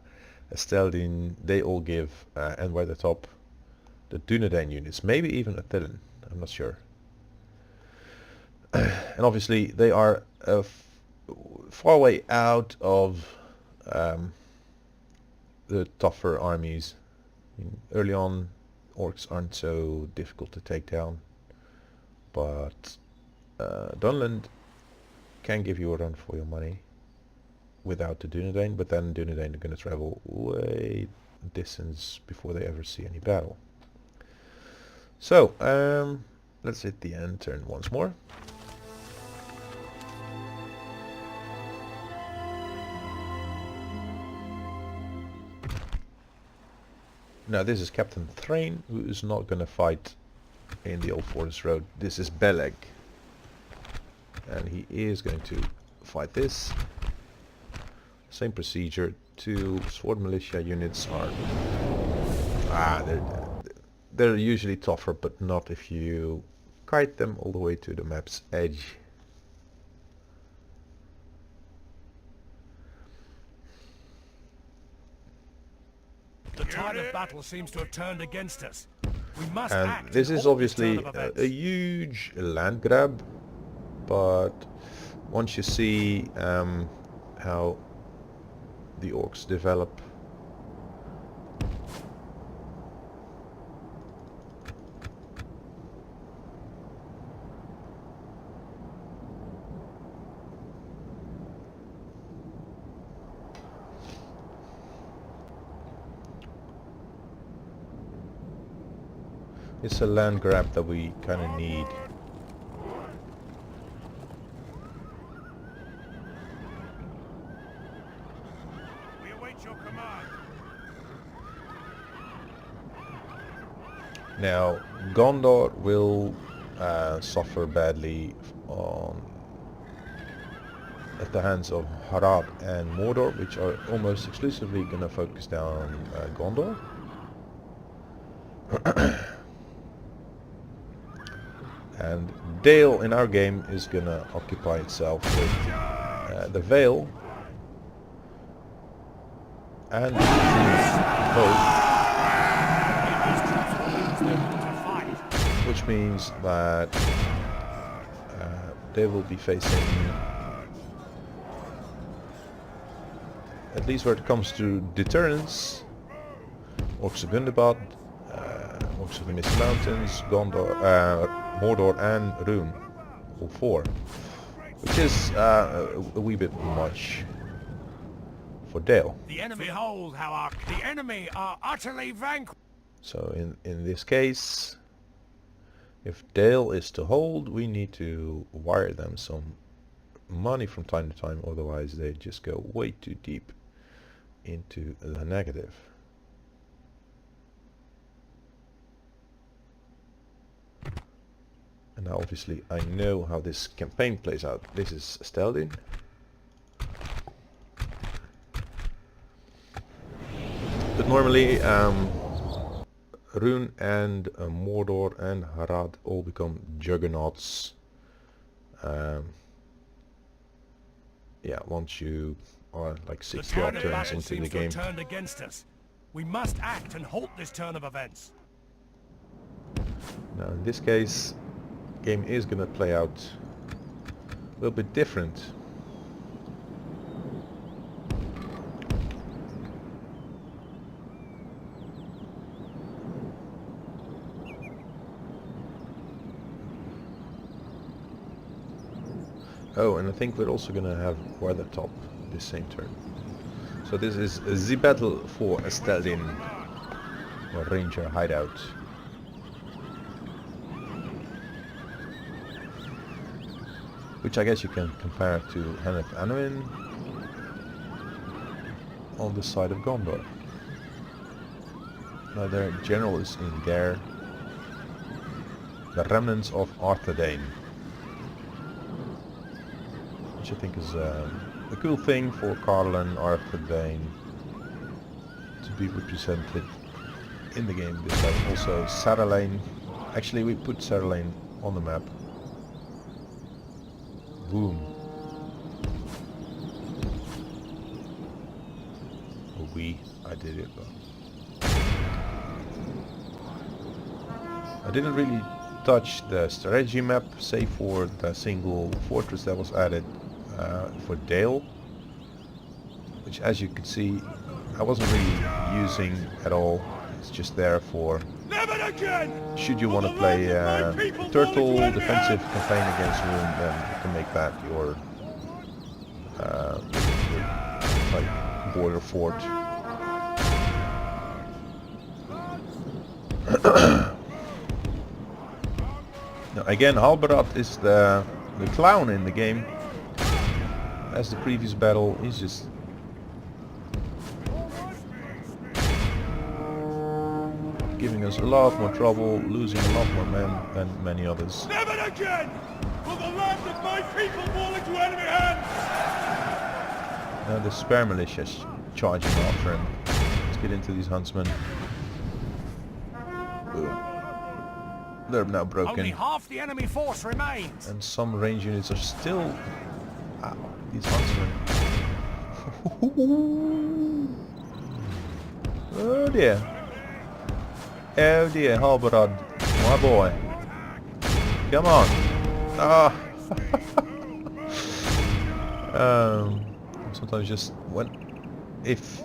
Esteldin, they all give, and by the top, the Dunedain units. Maybe even a Thillin, I'm not sure. And obviously they are far way out of the tougher armies. I mean, early on, orcs aren't so difficult to take down, but Dunland can give you a run for your money without the Dunedain, but then Dunedain are going to travel way distance before they ever see any battle. So let's hit the end turn once more. Now this is Captain Thrain, who is not going to fight in the Old Forest Road. This is Beleg, and he is going to fight this. Same procedure. 2 sword militia units are they're usually tougher, but not if you kite them all the way to the map's edge. The tide of battle seems to have turned against us. We must And act. this and is halt obviously turn of events. a huge land grab, but once you see how the orcs develop, it's a land grab that we kind of need. We await your command. Now Gondor will suffer badly at the hands of Harad and Mordor, which are almost exclusively going to focus down Gondor. And Dale in our game is gonna occupy itself with the Vale and both, which means that they will be facing, at least where it comes to deterrence, Orcs of Gundabad, Orcs of the Mist Mountains, Gondor, Mordor and Rune, all 4, which is a wee bit much for Dale. The enemy, behold, the enemy are utterly vanquished. So in this case, if Dale is to hold, we need to wire them some money from time to time, otherwise they just go way too deep into the negative. And now obviously I know how this campaign plays out. This is Esteldin. But normally Rune and Mordor and Harad all become juggernauts. Yeah, once you are like 60 odd turns into the game. Turned against us. We must act and halt this turn of events. Now in this case, game is gonna play out a little bit different. Oh, and I think we're also gonna have Weathertop this same turn. So this is the battle for Esteldin, or Ranger hideout. Which I guess you can compare to Haneth Anwin on the side of Gondor. Now their general is in there. The remnants of Arthedain. Which I think is a cool thing for Carlin Arthedain to be represented in the game. This time also Saralane. Actually, we put Saralane on the map. Boom. I did it, but I didn't really touch the strategy map, save for the single fortress that was added for Dale, which, as you can see, I wasn't really using at all. It's just there for should you want to play turtle defensive campaign against Rune, then you can make that your like border fort. Now, again, Halberad is the clown in the game. As the previous battle, he's just giving us a lot more trouble, losing a lot more men than many others. Never again will the land of my people fall into enemy hands! Now the spare militia is charging after him. Let's get into these huntsmen. Boom. They're now broken. Only half the enemy force remains. And some range units are still... Ow, these huntsmen. Oh dear. Oh dear, Halberad, my boy. Come on. Ah. Sometimes just if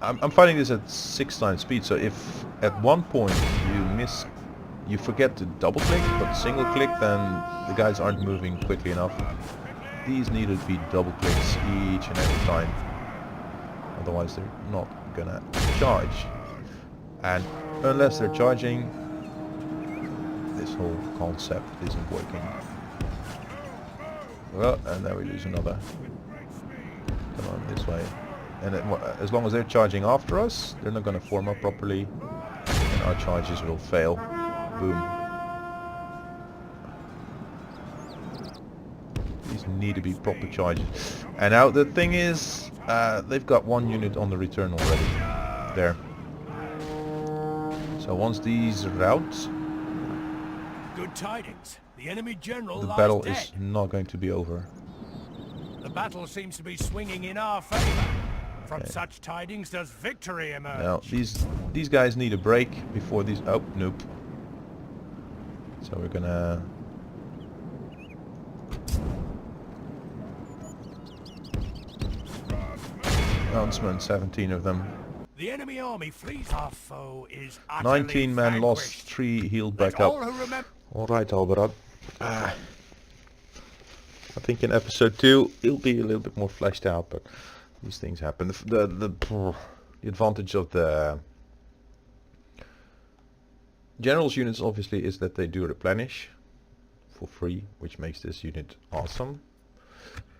I'm fighting this at 6 times speed, so if at one point you forget to double click but single click, then the guys aren't moving quickly enough. These need to be double clicks each and every time, otherwise they're not gonna charge. And unless they're charging, this whole concept isn't working. Well, and there we lose another. Come on, this way. And as long as they're charging after us, they're not going to form up properly, and our charges will fail. Boom. These need to be proper charges. And now the thing is, they've got one unit on the return already. There. So once these are out, good tidings. The enemy general the lies battle dead. is not going to be over. The battle seems to be swinging in our favor. From such tidings does victory emerge. Now these guys need a break before these. Oh, nope. So we're gonna. Huntsmen, 17 of them. The enemy army flees. Our foe is 19 men vanquished. lost, 3 healed back Let up. all who remember Alright, Halberad. I think in episode 2 it'll be a little bit more fleshed out, but these things happen. The advantage of the general's units obviously is that they do replenish for free, which makes this unit awesome.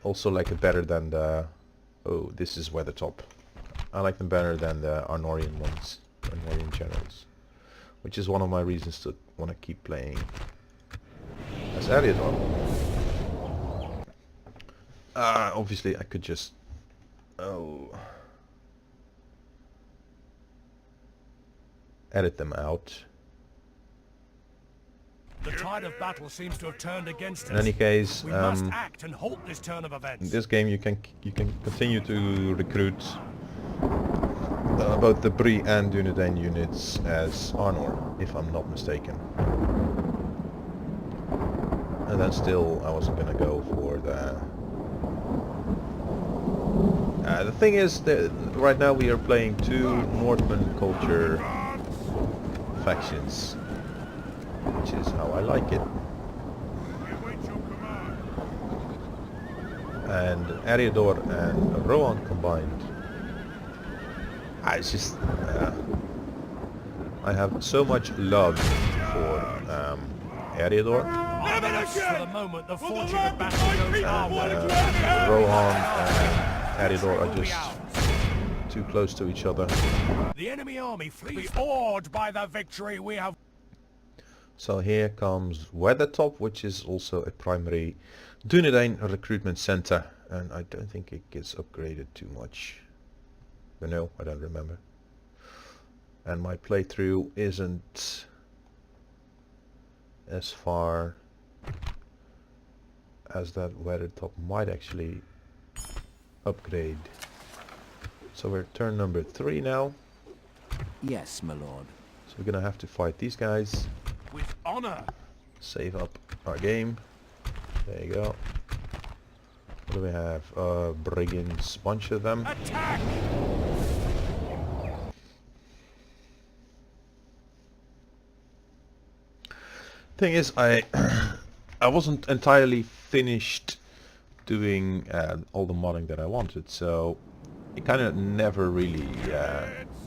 Also like it better than the... Oh, this is Weathertop. I like them better than the Arnorian ones, Arnorian generals. Which is one of my reasons to want to keep playing as Eriador. Obviously I could just... edit them out. the tide of battle seems to have turned against us. In any case, we must act and halt this turn of events. in this game you can continue to recruit both the Brie and Dunedain units as Arnor, if I'm not mistaken. And then still I wasn't gonna go for the thing is that right now we are playing 2 Northman culture factions, which is how I like it. And Eriador and Rohan combined, it's just I have so much love for Eriador. For the moment, the fortune of battle goes our way. Rohan and Eriador are just too close to each other. The enemy army flees, awed by the victory we have. So here comes Weathertop, which is also a primary Dunedain recruitment center, and I don't think it gets upgraded too much. But no, I don't remember. and my playthrough isn't as far as that Weathertop might actually upgrade. So we're turn number 3 now. Yes, my lord. So we're gonna have to fight these guys. With honor. Save up our game. There you go. What do we have? Brigands, bunch of them. Attack! Thing is, I I wasn't entirely finished doing all the modding that I wanted, so it kind of never really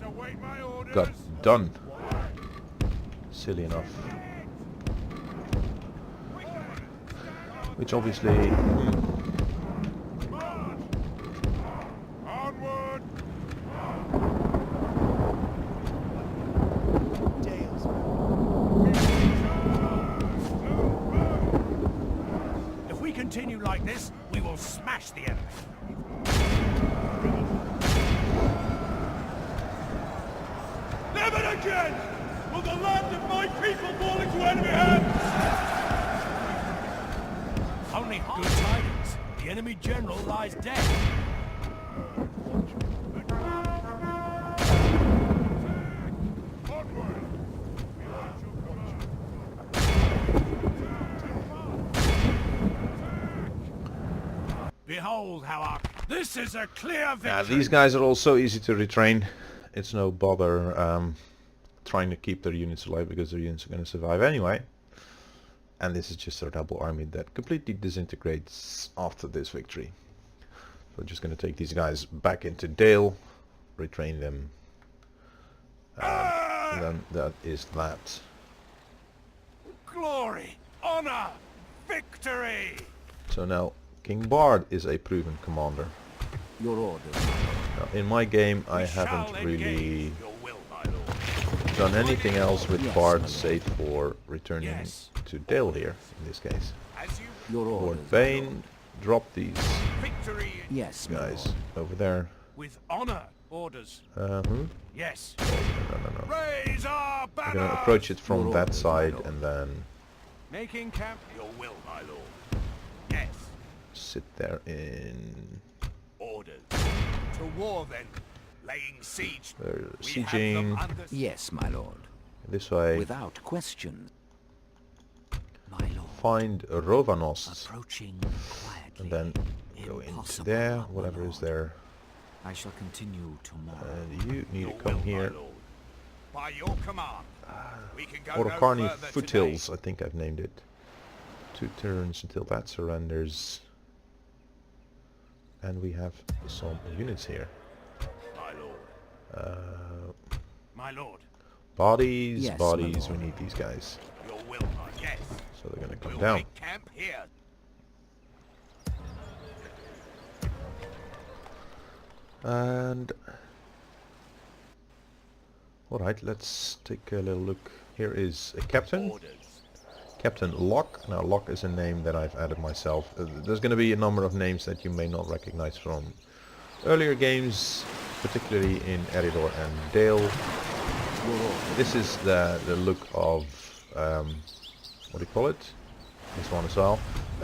Await my orders. got done. Silly enough. Which obviously... Onward! If we continue like this, we will smash the enemy. Never again will the land of my people fall into enemy hands! Only good tidings. The enemy general lies dead. Behold how our... This is a clear victory! Yeah, these guys are all so easy to retrain. It's no bother trying to keep their units alive because their units are going to survive anyway. And this is just a rebel army that completely disintegrates after this victory. So we're just going to take these guys back into Dale, retrain them, and then that is that. Glory, honor, victory! So now King Bard is a proven commander. Your orders. Now, in my game I We shall haven't really engage. Your will, my lord. done anything else with Yes, Bard my lord. save for returning Yes. to Dale here in this case. As you... Your orders. Lord Bane, drop these Victory Yes, my guys lord. over there. with honor. Orders. Hmm? Yes. No. Raise our We're banner! gonna approach it from Your that orders, side my lord. and then Making camp. Your will, my lord. Yes. sit there in... Orders. To war then. Laying siege. They're We have them sieging under... Yes, my lord. this way. Without question. My lord. Find Rovanos Approaching quietly. and then go into Impossible, there, my whatever is lord. there. I shall continue tomorrow. And you need to Your come will, here. my lord. By your command. We can go Orocarni no further Foothills, today. I think I've named it. 2 turns until that surrenders. And we have some units here. My lord. My lord. Bodies, Yes, my bodies, we lord. need these guys. Your will, my... Yes. So they're gonna come We'll down. make camp here. And alright, let's take a little look. Here is a captain, Orders. Captain Locke. Now Locke is a name that I've added myself. There's going to be a number of names that you may not recognize from earlier games, particularly in Eriador and Dale. Your orders. This is the look of, what do you call it? This one as well.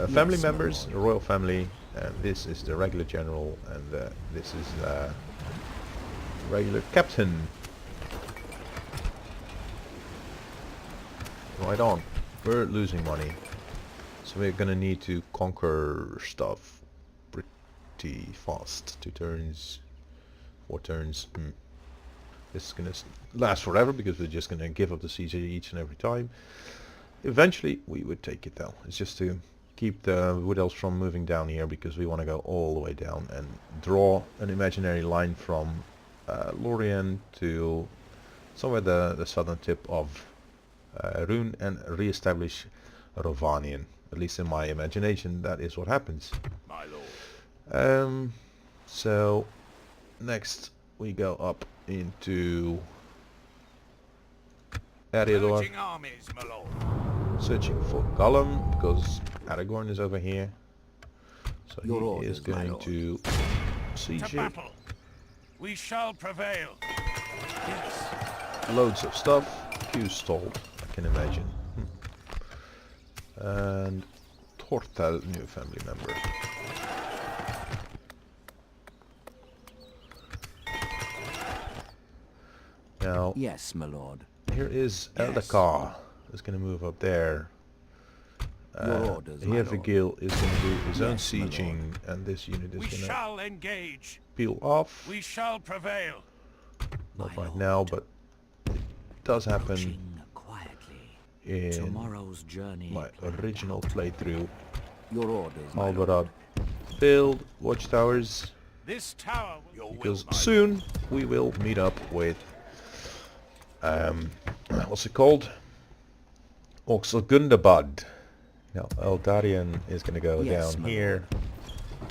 Family Yes, my members, lord. the royal family, and this is the regular general, and this is the regular captain. Right on. We're losing money, so we're gonna need to conquer stuff pretty fast. 2 turns, 4 turns. This is gonna last forever because we're just gonna give up the siege each and every time. Eventually we would take it though. It's just to keep the Wood Elves from moving down here because we want to go all the way down and draw an imaginary line from Lorien to somewhere the southern tip of Rune and re-establish Rovanian. At least in my imagination that is what happens. My lord. So next we go up into Eriador, Urging armies, my lord. searching for Gollum because Aragorn is over here. So Your he orders, is my going lord. to siege To it. battle. We shall prevail. Yes. loads of stuff. Q stalled, I can imagine. And Tortel, new family member. Now, Yes, my lord. here is Yes. Eldakar. Is going to move up there. Your orders, my lord. Vigil is going to do his own Yes, my lord. sieging, and this unit is We going to shall engage. peel off. We shall prevail. Not My right lord. now, but it does happen Approaching quietly. in Tomorrow's journey. my original playthrough. Your orders, my lord. Alvarad build watchtowers, This tower will because soon we will meet up with what's it called? Oxelgundabad. Now Eldarion is going to go Yes, down my here,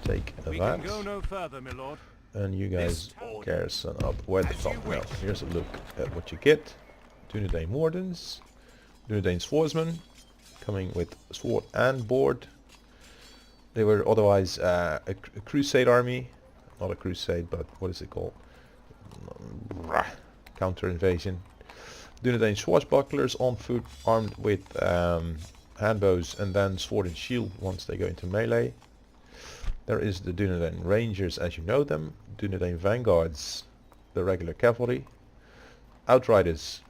take We that, can go no further, my lord. and you guys This tower- garrison up where the As top. you Now wish. here's a look at what you get. Dunedain Wardens, Dunedain Swordsmen, coming with sword and board. They were otherwise a crusade army, not a crusade, but what is it called? Counter invasion. Dunedain swashbucklers on foot, armed with handbows and then sword and shield once they go into melee. There is the Dunedain Rangers as you know them, Dunedain Vanguards, the regular cavalry. Outriders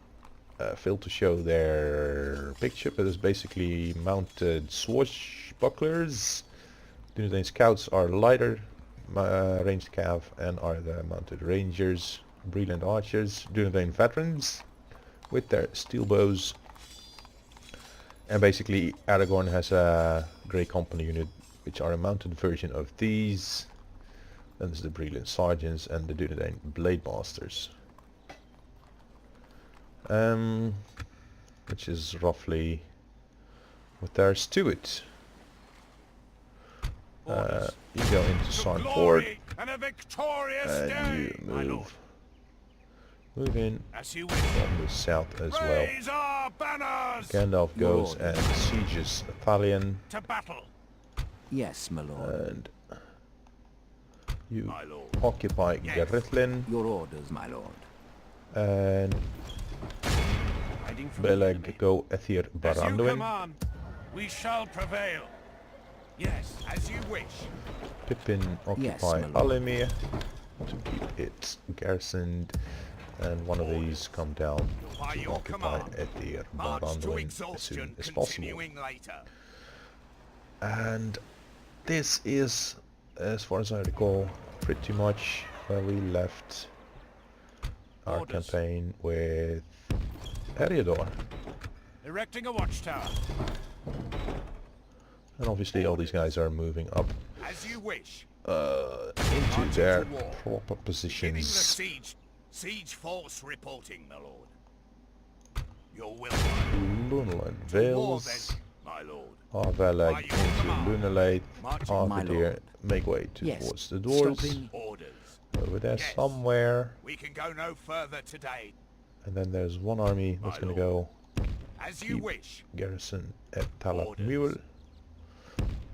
failed to show their picture, but it's basically mounted swashbucklers. Dunedain Scouts are lighter ranged cav and are the mounted Rangers, brilliant archers. Dunedain Veterans with their steel bows. And basically Aragorn has a Grey Company unit which are a mounted version of these. Then there's the brilliant sergeants and the Dunedain Blade Masters. Which is roughly what there's to it. You go into Sarn Ford Glory and a victorious and day, you my lord. move in As you wish. from the south as well. Raise our banners Gandalf goes Lord. and sieges Thalion, to battle. Yes, my lord. and you My lord. occupy Yes. Garithlin, Your orders, my lord. and Hiding from the Beleg enemy. go Ethir As you Baranduin. command, we shall prevail. Yes, As you wish. Pippin Yes, occupy my lord. Alemir to keep it garrisoned, and one of these come down By to your occupy command. Ethir March to Baranduin as soon exhaustion, as possible. continuing later. And this is, as far as I recall, pretty much where we left our Orders. campaign with Eriador. erecting a watchtower. And obviously all these guys are moving up As you wish. into Marching their to war. proper Beginning the positions. siege. Siege force reporting, my lord. Your will, my lord. Lunel and To war, Vales, then, my lord. Arvelag By your into command. Lunelate, Marching, my Arvadir lord. make way Yes. towards the doors. Stopping. orders. Over there Yes. somewhere. We can go no further today. And then there's one army that's My going to go As you Keep. wish. garrison at Talat Orders. Mule.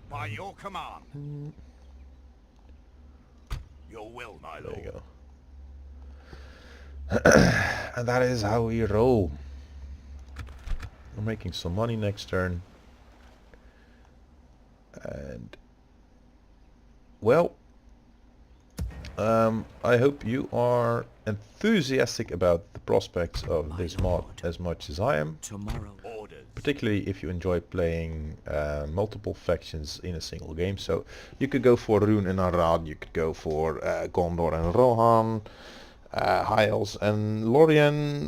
By your command. Your will, my There lord. you go. And that is how we roll. We're making some money next turn. And well, I hope you are enthusiastic about the prospects of My this mod lord. as much as I am. Tomorrow. Orders. Particularly if you enjoy playing multiple factions in a single game. So you could go for Rune and Arad, you could go for Gondor and Rohan, High Elves and Lorien,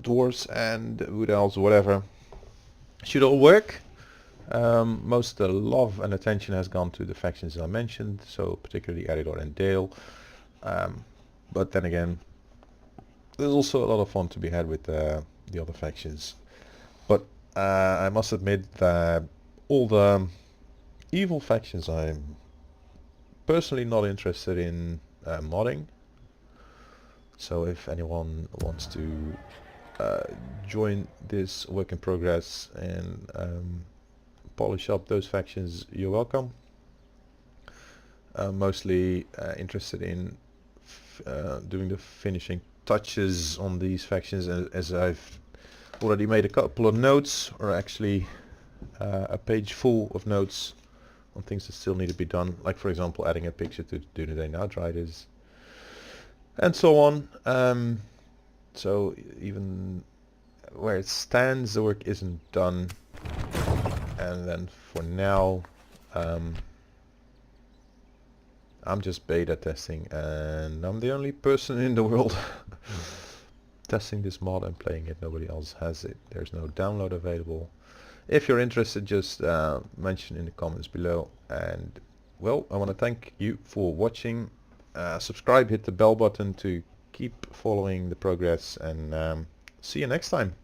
Dwarves and Wood Elves, whatever. Should all work. Most of the love and attention has gone to the factions I mentioned, so particularly Eriador and Dale. But then again, there's also a lot of fun to be had with the other factions. But I must admit that all the evil factions I'm personally not interested in modding. So if anyone wants to join this work in progress and polish up those factions, you're welcome. Mostly interested in doing the finishing touches on these factions, as I've already made a couple of notes, or actually a page full of notes on things that still need to be done, like for example adding a picture to Do the Day Outriders and so on. So even where it stands, the work isn't done. And then for now, I'm just beta testing, and I'm the only person in the world testing this mod and playing it. Nobody else has it. There's no download available. If you're interested, just mention in the comments below. And well, I want to thank you for watching. Subscribe, hit the bell button to keep following the progress, and see you next time.